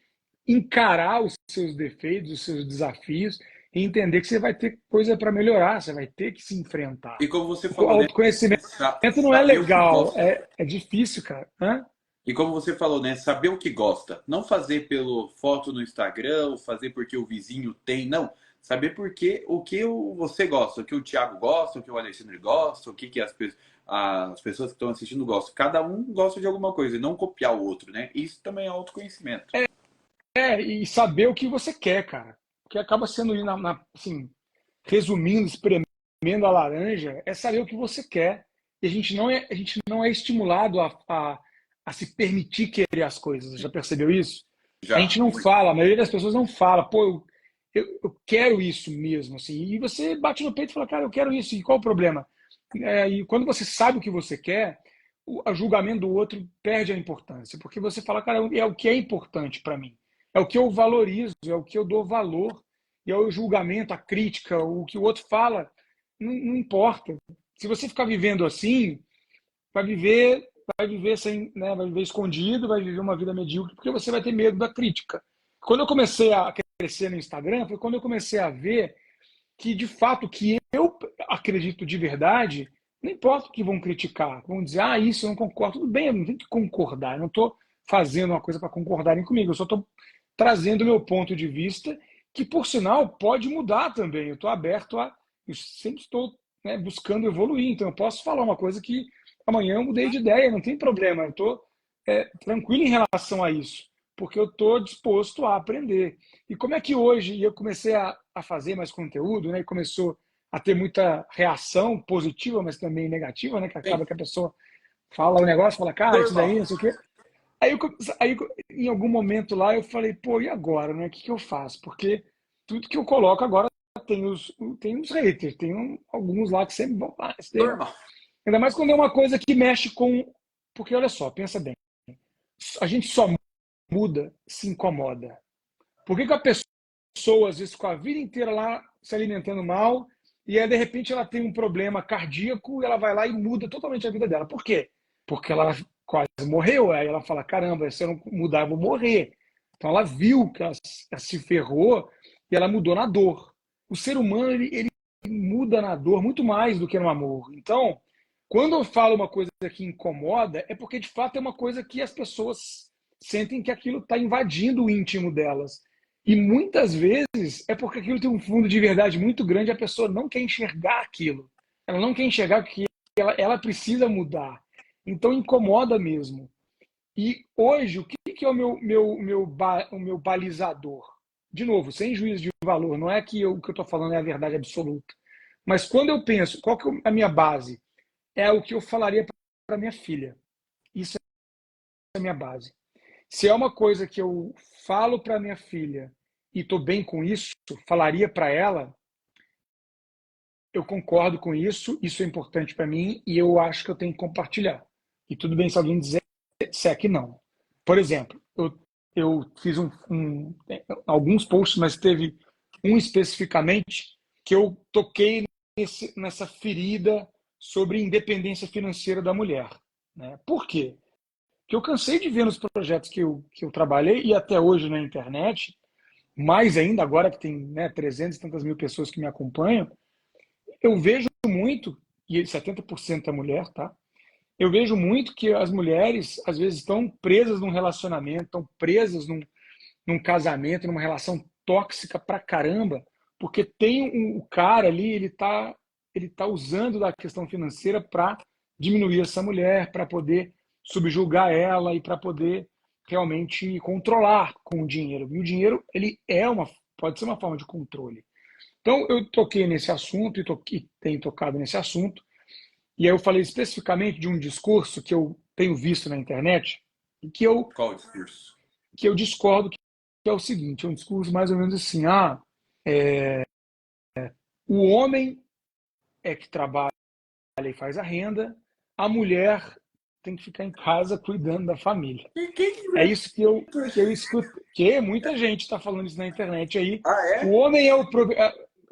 encarar os seus defeitos, os seus desafios e entender que você vai ter coisa para melhorar, você vai ter que se enfrentar. E como você O falou, né? autoconhecimento não é Saber o que legal, gosta. é difícil, cara. Hã? E como você falou, né? Saber o que gosta. Não fazer pelo foto no Instagram, ou fazer porque o vizinho tem. Não. Saber porque o que você gosta, o que o Thiago gosta, o que o Alexandre gosta, o que as pessoas que estão assistindo gostam. Cada um gosta de alguma coisa e não copiar o outro, né? Isso também é autoconhecimento. E saber o que você quer, cara. Porque acaba sendo, assim, resumindo, espremendo a laranja, é saber o que você quer. E a gente não é estimulado a se permitir querer as coisas. Já percebeu isso? A Já, gente não muito. fala, a maioria das pessoas não fala, pô, eu quero isso mesmo, assim. E você bate no peito e fala, cara, eu quero isso. E qual o problema? E quando você sabe o que você quer, o julgamento do outro perde a importância, porque você fala, cara, é o que é importante para mim. é o que eu valorizo, é o que eu dou valor, e é o julgamento, a crítica, o que o outro fala, não importa. Se você ficar vivendo assim, vai viver, vai viver sem, né, vai viver escondido, vai viver uma vida medíocre, porque você vai ter medo da crítica. Quando eu comecei a crescer no Instagram, foi quando eu comecei a ver que, de fato, que eu acredito de verdade, não importa o que vão criticar, vão dizer, ah, isso eu não concordo, tudo bem, eu não tenho que concordar, eu não estou fazendo uma coisa para concordarem comigo, eu só estou trazendo o meu ponto de vista, que, por sinal, pode mudar também. Eu estou aberto a. Eu sempre estou, né, buscando evoluir, então eu posso falar uma coisa que amanhã eu mudei de ideia, não tem problema, eu estou tranquilo em relação a isso, porque eu estou disposto a aprender. E como é que hoje eu comecei a fazer mais conteúdo, né, e começou a ter muita reação positiva, mas também negativa, né, que Bem, acaba que a pessoa fala o negócio, fala, cara, isso daí, normal. não sei o quê. Aí, em algum momento lá, eu falei, pô, e agora, né? O que que eu faço? Porque tudo que eu coloco agora tem uns haters, alguns lá que sempre vão, ah, isso daí Normal. ainda mais quando é uma coisa que mexe com. Porque olha só, pensa bem, a gente só muda se incomoda. Por que que a pessoa, às vezes, com a vida inteira lá se alimentando mal, e aí, de repente, ela tem um problema cardíaco e ela vai lá e muda totalmente a vida dela? Por quê? Porque ela quase morreu. Aí ela fala: caramba, se eu não mudar, eu vou morrer. Então ela viu que ela se ferrou e ela mudou na dor. O ser humano, ele muda na dor muito mais do que no amor. Então, quando eu falo uma coisa que incomoda, é porque de fato é uma coisa que as pessoas sentem que aquilo está invadindo o íntimo delas. E muitas vezes é porque aquilo tem um fundo de verdade muito grande e a pessoa não quer enxergar aquilo. Ela não quer enxergar que ela precisa mudar. Então incomoda mesmo. E hoje, o que é o meu balizador? De novo, sem juízo de valor, não é que o que eu estou falando é a verdade absoluta. Mas quando eu penso, qual que é a minha base? É o que eu falaria para minha filha. Isso é a minha base. Se é uma coisa que eu falo para minha filha e estou bem com isso, falaria para ela, eu concordo com isso é importante para mim e eu acho que eu tenho que compartilhar. E tudo bem se alguém disser que não. Por exemplo, eu fiz alguns posts, mas teve um especificamente que eu toquei nessa ferida sobre independência financeira da mulher. Né? Por quê? Porque eu cansei de ver nos projetos que eu trabalhei e até hoje na internet, mais ainda agora que tem, né, 300 e tantas mil pessoas que me acompanham, eu vejo muito, e 70% é mulher, tá? Eu vejo muito que as mulheres, às vezes, estão presas num relacionamento, estão presas num casamento, numa relação tóxica pra caramba, porque tem o cara ali, ele tá usando da questão financeira para diminuir essa mulher, para poder subjugar ela e para poder realmente controlar com o dinheiro. E o dinheiro, pode ser uma forma de controle. Então, eu toquei nesse assunto e tenho tocado nesse assunto, e aí eu falei especificamente de um discurso que eu tenho visto na internet e Qual o discurso? que eu discordo, que é o seguinte, é um discurso mais ou menos assim, o homem é que trabalha e faz a renda, a mulher tem que ficar em casa cuidando da família. E quem que É inventou? isso que eu escuto, que muita gente está falando isso na internet aí. Ah, O é? homem é o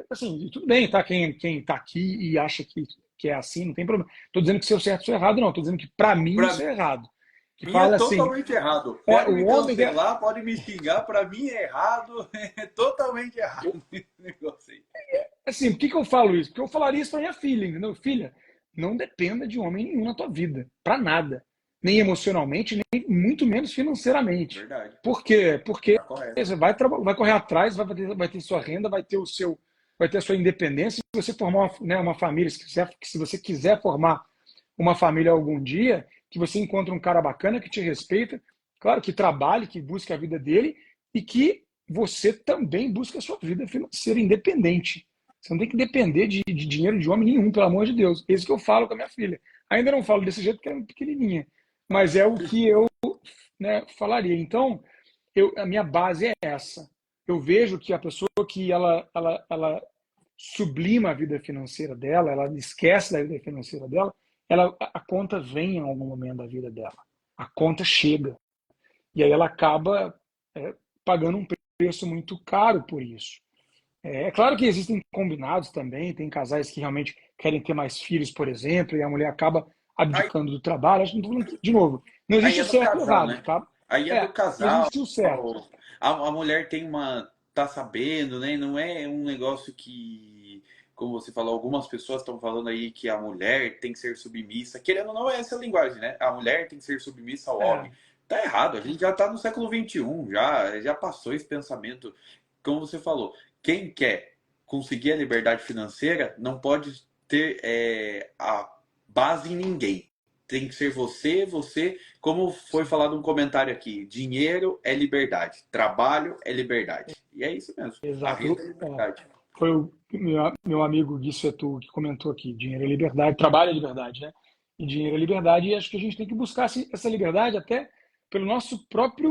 assim, tudo bem, tá? Quem tá aqui e acha que é assim, não tem problema. Estou dizendo que seu certo ou seu errado, não. Estou dizendo que para mim isso Pra é errado. Que mim é fala assim, totalmente errado. Pode o me homem cancelar, pode me xingar, pra mim é errado, é totalmente errado esse negócio aí. assim, por que eu falo isso? Porque eu falaria isso para minha filha, entendeu? Filha, não dependa de homem nenhum na tua vida, para nada. Nem emocionalmente, nem muito menos financeiramente. Verdade. Por quê? Porque Tá correto. você vai correr atrás, vai ter sua renda, vai ter a sua independência. Se você formar uma família, se você quiser formar uma família algum dia, que você encontre um cara bacana que te respeita, claro, que trabalhe, que busque a vida dele e que você também busque a sua vida financeira independente. Você não tem que depender de dinheiro de homem nenhum, pelo amor de Deus. Isso que eu falo com a minha filha. Ainda não falo desse jeito porque ela é pequenininha, mas é o que eu, né, falaria. Então, a minha base é essa. Eu vejo que a pessoa que ela sublima a vida financeira dela, ela esquece da vida financeira dela, a conta vem em algum momento da vida dela. A conta chega. E aí ela acaba pagando um preço muito caro por isso. É claro que existem combinados também, tem casais que realmente querem ter mais filhos, por exemplo, e a mulher acaba Aí, abdicando do trabalho. Acho que, de novo, não aí existe o é do certo e o casal, errado, né? tá? Aí é do Não casal. existe o certo. A mulher tem uma. Tá sabendo, né? Não é um negócio que, como você falou, algumas pessoas estão falando aí que a mulher tem que ser submissa. Querendo ou não, é essa a linguagem, né? A mulher tem que ser submissa ao homem. É, Tá errado, a gente já tá no século XXI, já passou esse pensamento. Como você falou, quem quer conseguir a liberdade financeira não pode ter a base em ninguém. Tem que ser você, você. Como foi falado um comentário aqui, dinheiro é liberdade, trabalho é liberdade. E é isso mesmo. A vida exato. é liberdade. Foi o meu amigo Gui Suetu que comentou aqui, dinheiro é liberdade, trabalho é liberdade, né? E dinheiro é liberdade, e acho que a gente tem que buscar essa liberdade até pelo nosso próprio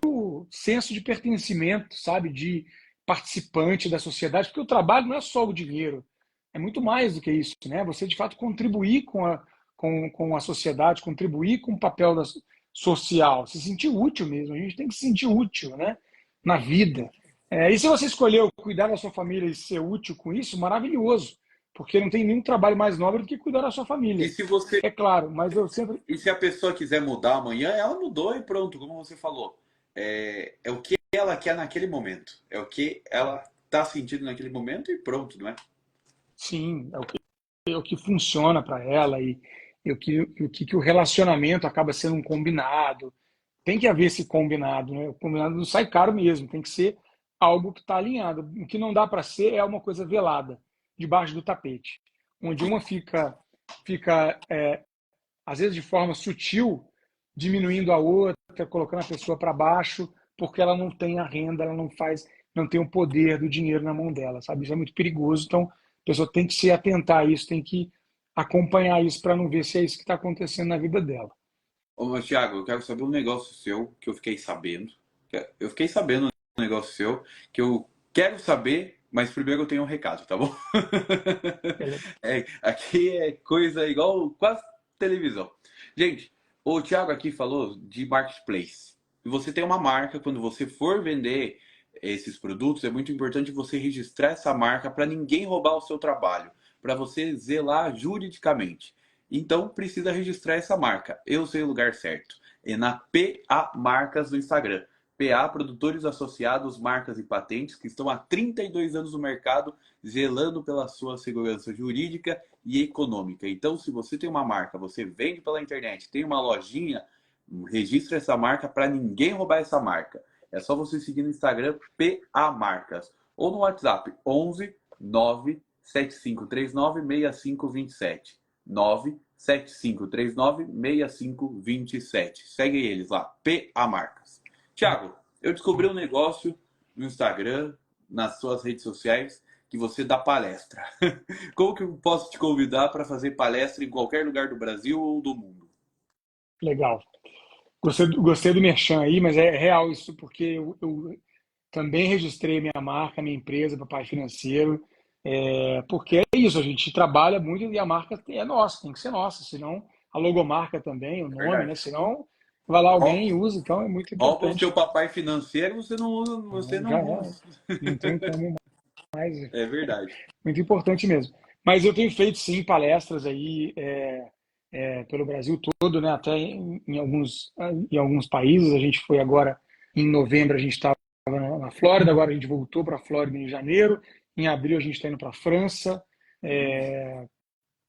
senso de pertencimento, sabe? De participante da sociedade, porque o trabalho não é só o dinheiro, é muito mais do que isso, né? Você, de fato, contribuir com a sociedade, contribuir com o papel social, se sentir útil mesmo, a gente tem que se sentir útil, né? Na vida. E se você escolheu cuidar da sua família e ser útil com isso, maravilhoso, porque não tem nenhum trabalho mais nobre do que cuidar da sua E família. se você, É claro, mas eu sempre. e se a pessoa quiser mudar amanhã, ela mudou e pronto, como você falou. É o que ela quer naquele momento. É o que ela está sentindo naquele momento e pronto, não é? Sim, é o que funciona para ela e o que o relacionamento acaba sendo um combinado. Tem que haver esse combinado, né? O combinado não sai caro mesmo, tem que ser algo que está alinhado. O que não dá para ser é uma coisa velada, debaixo do tapete, onde uma fica às vezes de forma sutil, diminuindo a outra, colocando a pessoa para baixo, porque ela não tem a renda, ela não tem o poder do dinheiro na mão dela, sabe? Isso é muito perigoso. Então, a pessoa tem que se atentar a isso, tem que acompanhar isso para não ver se é isso que está acontecendo na vida dela. Ô, Thiago, eu quero saber um negócio seu que eu fiquei sabendo. Eu fiquei sabendo um negócio seu que eu quero saber, mas primeiro eu tenho um recado, tá bom? Aqui é coisa igual quase televisão. Gente, o Thiago aqui falou de marketplace. E você tem uma marca, quando você for vender esses produtos, é muito importante você registrar essa marca para ninguém roubar o seu trabalho, para você zelar juridicamente. Então precisa registrar essa marca. Eu sei o lugar certo. É na PA Marcas do Instagram. PA, Produtores Associados, Marcas e Patentes, que estão há 32 anos no mercado, zelando pela sua segurança jurídica e econômica. Então, se você tem uma marca, você vende pela internet, tem uma lojinha, registra essa marca para ninguém roubar essa marca. É só você seguir no Instagram PA Marcas ou no WhatsApp 11 97539 6527. 97539 6527. Segue eles lá, PA Marcas. Tiago, eu descobri um negócio no Instagram, nas suas redes sociais, que você dá palestra. Como que eu posso te convidar para fazer palestra em qualquer lugar do Brasil ou do mundo? Legal. Gostei do merchan aí, mas é real isso, porque eu também registrei minha marca, minha empresa, Papai Financeiro, porque é isso, a gente trabalha muito e a marca é nossa, tem que ser nossa, senão a logomarca também, o É nome, né? verdade. Senão vai lá Ó, alguém e usa, então é muito ó para o seu importante. papai financeiro, você não usa, você Então, já não é, usa. não tem como mais, É verdade. muito importante mesmo. Mas eu tenho feito sim palestras aí pelo Brasil todo, né? Até em alguns países. A gente foi agora em novembro, a gente estava na Flórida, agora a gente voltou para a Flórida em janeiro. Em abril a gente está indo para a França. É,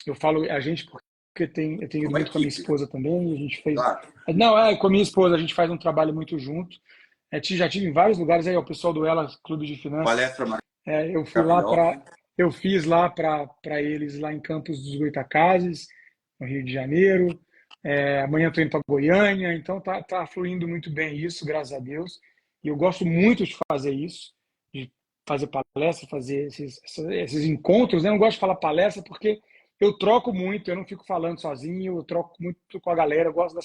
eu falo a gente porque eu tenho ido Uma muito com a minha equipe, esposa também. A gente fez. claro. Não, com a minha esposa a gente faz um trabalho muito junto. Já tive em vários lugares aí, o pessoal do Ela Clube de Finanças. Palestra Eu fui lá maravilhosa. eu fiz lá para eles lá em Campos dos Goytacazes, no Rio de Janeiro. Amanhã estou indo para Goiânia, então tá fluindo muito bem isso, graças a Deus. E eu gosto muito de fazer isso, de fazer palestra, fazer esses encontros, né? Eu não gosto de falar palestra porque eu troco muito, eu não fico falando sozinho, eu troco muito com a galera, eu gosto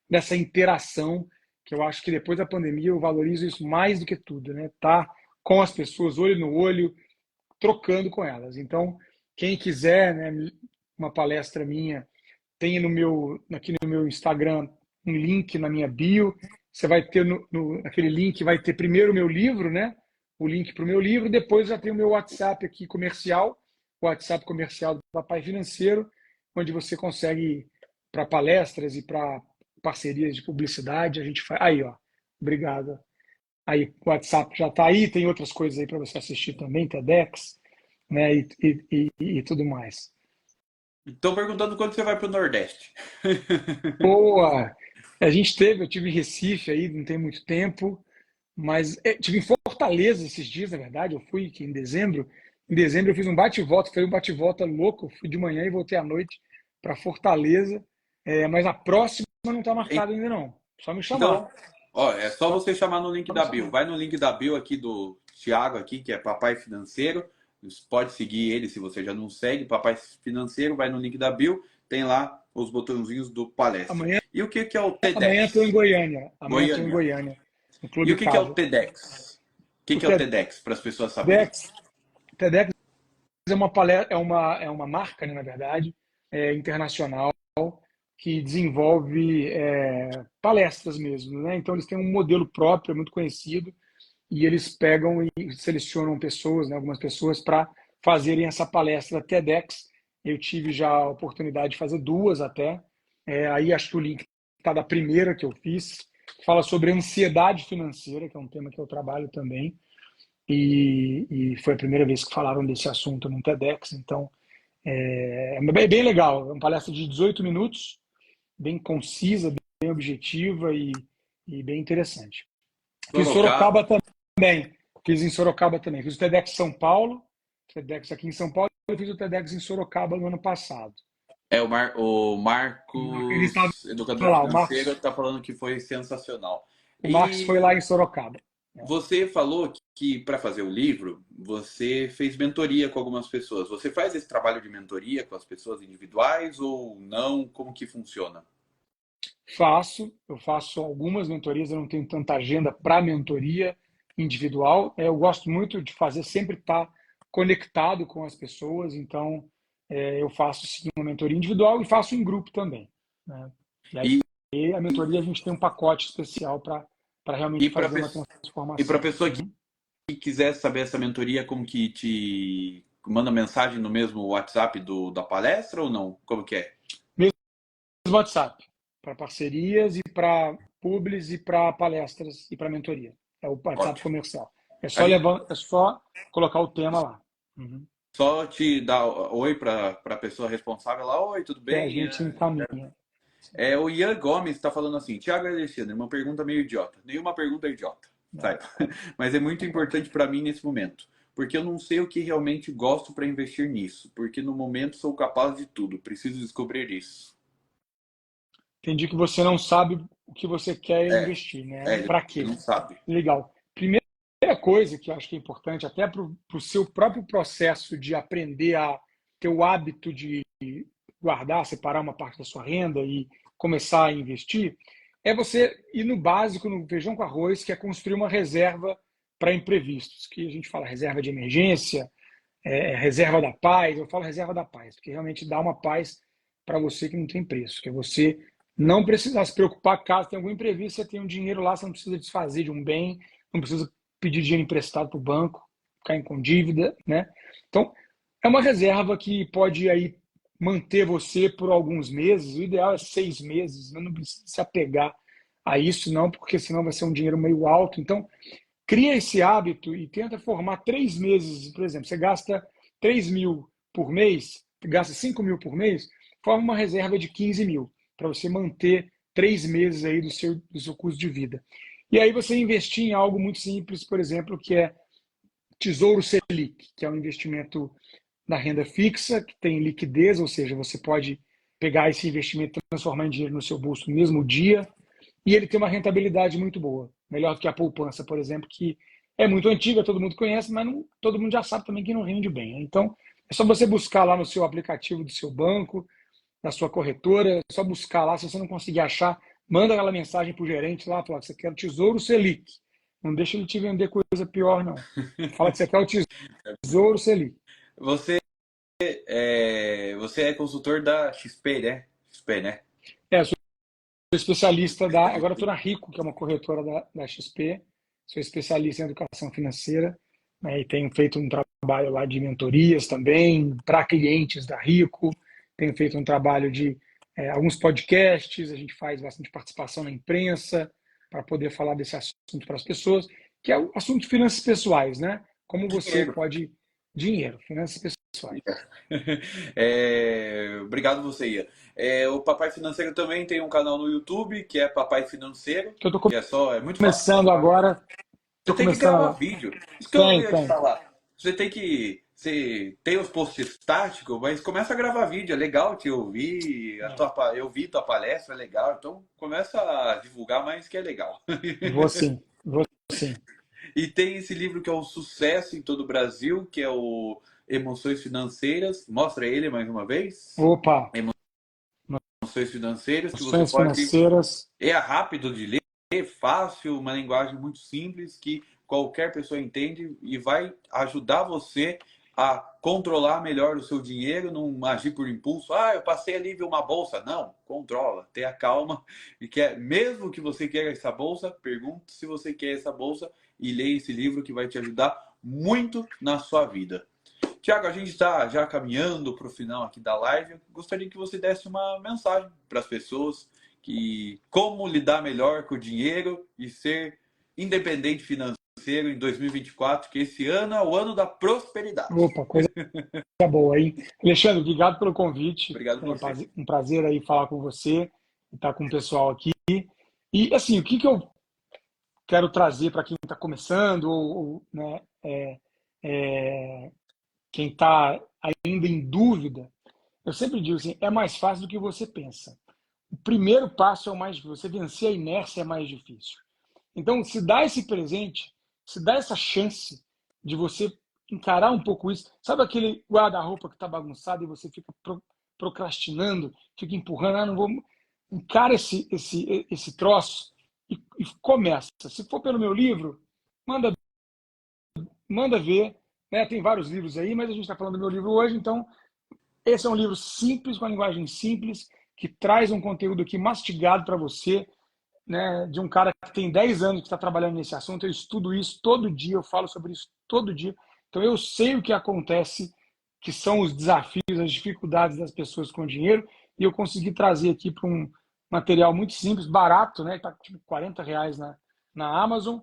dessa interação, que eu acho que depois da pandemia eu valorizo isso mais do que tudo, né? Tá com as pessoas, olho no olho, trocando com elas. Então, quem quiser, né, uma palestra minha, tem aqui no meu Instagram um link na minha bio. você vai ter naquele link, vai ter primeiro o meu livro, né? O link para o meu livro, depois já tem o meu WhatsApp aqui comercial, o WhatsApp comercial do Papai Financeiro, onde você consegue para palestras e para parcerias de publicidade, a gente faz. Aí, ó. Obrigado. Aí o WhatsApp já está aí, tem outras coisas aí para você assistir também, TEDx, né? E tudo mais. Estão perguntando quando você vai para o Nordeste. Boa! Eu tive em Recife aí, não tem muito tempo, mas tive em Fortaleza esses dias, na verdade. Eu fui aqui em dezembro. Em dezembro eu fiz um bate-volta, foi um bate-volta louco. Eu fui de manhã e voltei à noite para Fortaleza. Mas a próxima não está marcada ainda não. Só me chamar. Então, ó, é só Só, você chamar no link só me da bio. chamar. Vai no link da bio aqui do Thiago aqui, que é Papai Financeiro. Você pode seguir ele se você já não segue, Papai Financeiro, vai no link da bio, tem lá os botãozinhos do palestra. Amanhã, E o que é o amanhã estou em TEDx? Goiânia. Amanhã estou em Goiânia. Goiânia, no E o Clube que é o Casa. TEDx? O O que é o TEDx, para as pessoas saberem? TEDx, TEDx é uma palestra, é uma marca, né, na verdade, internacional que desenvolve palestras mesmo, né? Então eles têm um modelo próprio, é muito conhecido, e eles pegam e selecionam pessoas, né, algumas pessoas para fazerem essa palestra TEDx. Eu tive já a oportunidade de fazer duas até. Aí acho que o link está da primeira que eu fiz. Fala sobre ansiedade financeira, que é um tema que eu trabalho também. E foi a primeira vez que falaram desse assunto no TEDx. Então é bem legal. É uma palestra de 18 minutos, bem concisa, bem objetiva e bem interessante. Fiz em Sorocaba. Sorocaba também. Fiz em Sorocaba também. Fiz o TEDx São Paulo, TEDx aqui em São Paulo, e fiz o TEDx em Sorocaba no ano passado. É o Ele estava Marcos, educador lá, financeiro, está falando que foi sensacional. O Marcos foi lá E em Sorocaba. você falou que para fazer o livro, você fez mentoria com algumas pessoas. Você faz esse trabalho de mentoria com as pessoas individuais ou não? Como que funciona? Eu faço algumas mentorias, eu não tenho tanta agenda para mentoria individual. Eu gosto muito de fazer, sempre estar conectado com as pessoas, então eu faço sim uma mentoria individual e faço em grupo também, né? E aí E, a mentoria a gente tem um pacote especial para realmente e para fazer uma a transformação. pessoa Uhum. que quiser saber essa mentoria, como que te manda mensagem no mesmo WhatsApp da palestra ou não? Como que é? Mesmo WhatsApp, para parcerias e para publis e para palestras e para mentoria. É o WhatsApp Ótimo. comercial. A gente É só colocar o tema lá. Uhum. só te dá oi para a pessoa responsável lá. Oi, tudo Que a bem? gente encaminha. O Ian Gomes está falando assim, Tiago Alexandre, uma pergunta meio idiota. Nenhuma pergunta é idiota, Não, sabe? Mas é muito importante para mim nesse momento, porque eu não sei o que realmente gosto para investir nisso, porque no momento sou capaz de tudo, preciso descobrir isso. entendi que você não sabe o que você quer É, investir, né? ele Para não quê? sabe. Legal. Primeira coisa que eu acho que é importante, até para o seu próprio processo de aprender a ter o hábito de guardar, separar uma parte da sua renda e começar a investir, é você ir no básico, no feijão com arroz, que é construir uma reserva para imprevistos, que a gente fala reserva de emergência, reserva da paz. Eu falo reserva da paz, porque realmente dá uma paz para você que não tem preço, que é você não precisar se preocupar caso tenha algum imprevisto, você tem um dinheiro lá, você não precisa desfazer de um bem, não precisa pedir dinheiro emprestado para o banco, ficar com dívida, né? Então, é uma reserva que pode aí manter você por alguns meses. O ideal é 6 meses, mas não precisa se apegar a isso, não, porque senão vai ser um dinheiro meio alto. Então, cria esse hábito e tenta formar 3 meses, por exemplo, você gasta 3.000 por mês, gasta 5.000 por mês, forma uma reserva de 15.000 para você manter 3 meses aí do seu custo de vida. E aí você investir em algo muito simples, por exemplo, que é Tesouro Selic, que é um investimento na renda fixa, que tem liquidez, ou seja, você pode pegar esse investimento e transformar em dinheiro no seu bolso no mesmo dia, e ele tem uma rentabilidade muito boa, melhor do que a poupança, por exemplo, que é muito antiga, todo mundo conhece, mas não, todo mundo já sabe também que não rende bem, né? Então, é só você buscar lá no seu aplicativo do seu banco, da sua corretora, é só buscar lá. Se você não conseguir achar, manda aquela mensagem para o gerente lá, fala que você quer o Tesouro Selic. Não deixa ele te vender coisa pior, não. Fala que você quer o Tesouro Selic. Você você é consultor da XP, né? XP, né? É, especialista agora estou na Rico, que é uma corretora da XP, sou especialista em educação financeira, né, e tenho feito um trabalho lá de mentorias também para clientes da Rico, tenho feito um trabalho de alguns podcasts, a gente faz bastante participação na imprensa para poder falar desse assunto para as pessoas, que é o assunto de finanças pessoais, né? Como você Dinheiro. pode... Dinheiro, finanças pessoais. Obrigado você, Ian. O Papai Financeiro também tem um canal no YouTube, que é Papai Financeiro, Que eu estou que é muito fácil. começando agora, Você estou tem que começando gravar agora. vídeo. Isso que eu ia te Tem. falar. Você tem os posts estáticos, mas começa a gravar vídeo. É legal te ouvir. Eu vi tua palestra, é legal. Então começa a divulgar mais que é legal. Vou sim, vou sim. E tem esse livro que é um sucesso em todo o Brasil, que é o Emoções Financeiras. Mostra ele mais uma vez. Opa, Emoções Financeiras, que você ações pode... financeiras. É rápido de ler, fácil, uma linguagem muito simples que qualquer pessoa entende e vai ajudar você a controlar melhor o seu dinheiro, não agir por impulso. Ah, eu passei ali e vi uma bolsa. Não, controla, tenha calma. E mesmo que você queira essa bolsa, pergunte se você quer essa bolsa e leia esse livro que vai te ajudar muito na sua vida. Tiago, a gente está já caminhando para o final aqui da live. Eu gostaria que você desse uma mensagem para as pessoas que como lidar melhor com o dinheiro e ser independente financeiro em 2024, que esse ano é o ano da prosperidade. Opa, coisa boa, hein? Alexandre, obrigado pelo convite. Obrigado É por você. um prazer aí falar com você e estar com o pessoal aqui. E assim, o que eu quero trazer para quem está começando né, quem está ainda em dúvida, eu sempre digo assim, é mais fácil do que você pensa. O primeiro passo é o mais difícil, você vencer a inércia é mais difícil. Então, se dá esse presente, se dá essa chance de você encarar um pouco isso. Sabe aquele guarda-roupa que está bagunçado e você fica procrastinando, fica empurrando, não vou... Encara esse troço e começa. Se for pelo meu livro, manda ver. Né? Tem vários livros aí, mas a gente está falando do meu livro hoje, então esse é um livro simples, com a linguagem simples, que traz um conteúdo aqui mastigado para você, né, de um cara que tem 10 anos que está trabalhando nesse assunto. Eu estudo isso todo dia, eu falo sobre isso todo dia. Então eu sei o que acontece, que são os desafios, as dificuldades das pessoas com dinheiro, e eu consegui trazer aqui para um material muito simples, barato, né, está tipo R$ 40 na Amazon,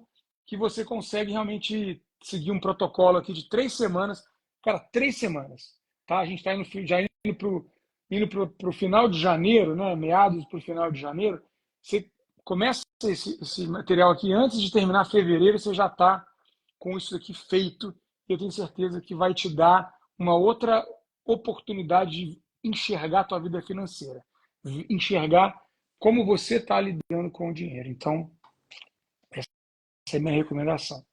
que você consegue realmente seguir um protocolo aqui de 3 semanas. Cara, 3 semanas. Tá? A gente está já indo para o final de janeiro, né, meados para o final de janeiro. Você começa esse material aqui antes de terminar fevereiro, você já está com isso aqui feito. Eu tenho certeza que vai te dar uma outra oportunidade de enxergar a tua vida financeira, enxergar como você está lidando com o dinheiro. Então, essa é a minha recomendação.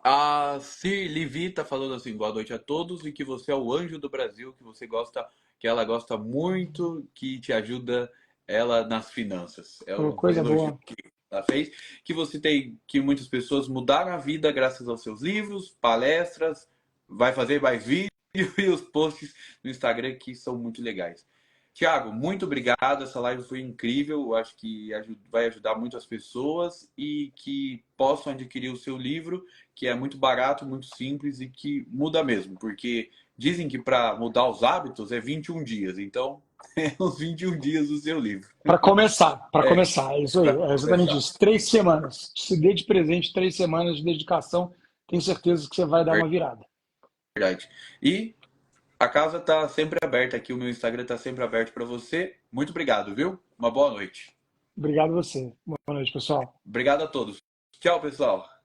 A Cir Livi está falando assim, boa noite a todos, e que você é o anjo do Brasil, que você gosta, que ela gosta muito, que te ajuda ela nas finanças. É um Coisa elogio boa. que ela fez. Que você tem, que muitas pessoas mudaram a vida graças aos seus livros, palestras, vai fazer mais vídeo e os posts no Instagram que são muito legais. Tiago, muito obrigado. Essa live foi incrível. Eu acho que vai ajudar muitas pessoas e que possam adquirir o seu livro, que é muito barato, muito simples e que muda mesmo, porque dizem que para mudar os hábitos é 21 dias. Então, é uns 21 dias o seu livro. Para começar, é isso aí, Para é exatamente começar. isso. 3 semanas. Se dê de presente 3 semanas de dedicação, tenho certeza que você vai dar uma virada. Verdade. E a casa está sempre aberta aqui, o meu Instagram está sempre aberto para você. Muito obrigado, viu? Uma boa noite. Obrigado a você. Boa noite, pessoal. Obrigado a todos. Tchau, pessoal.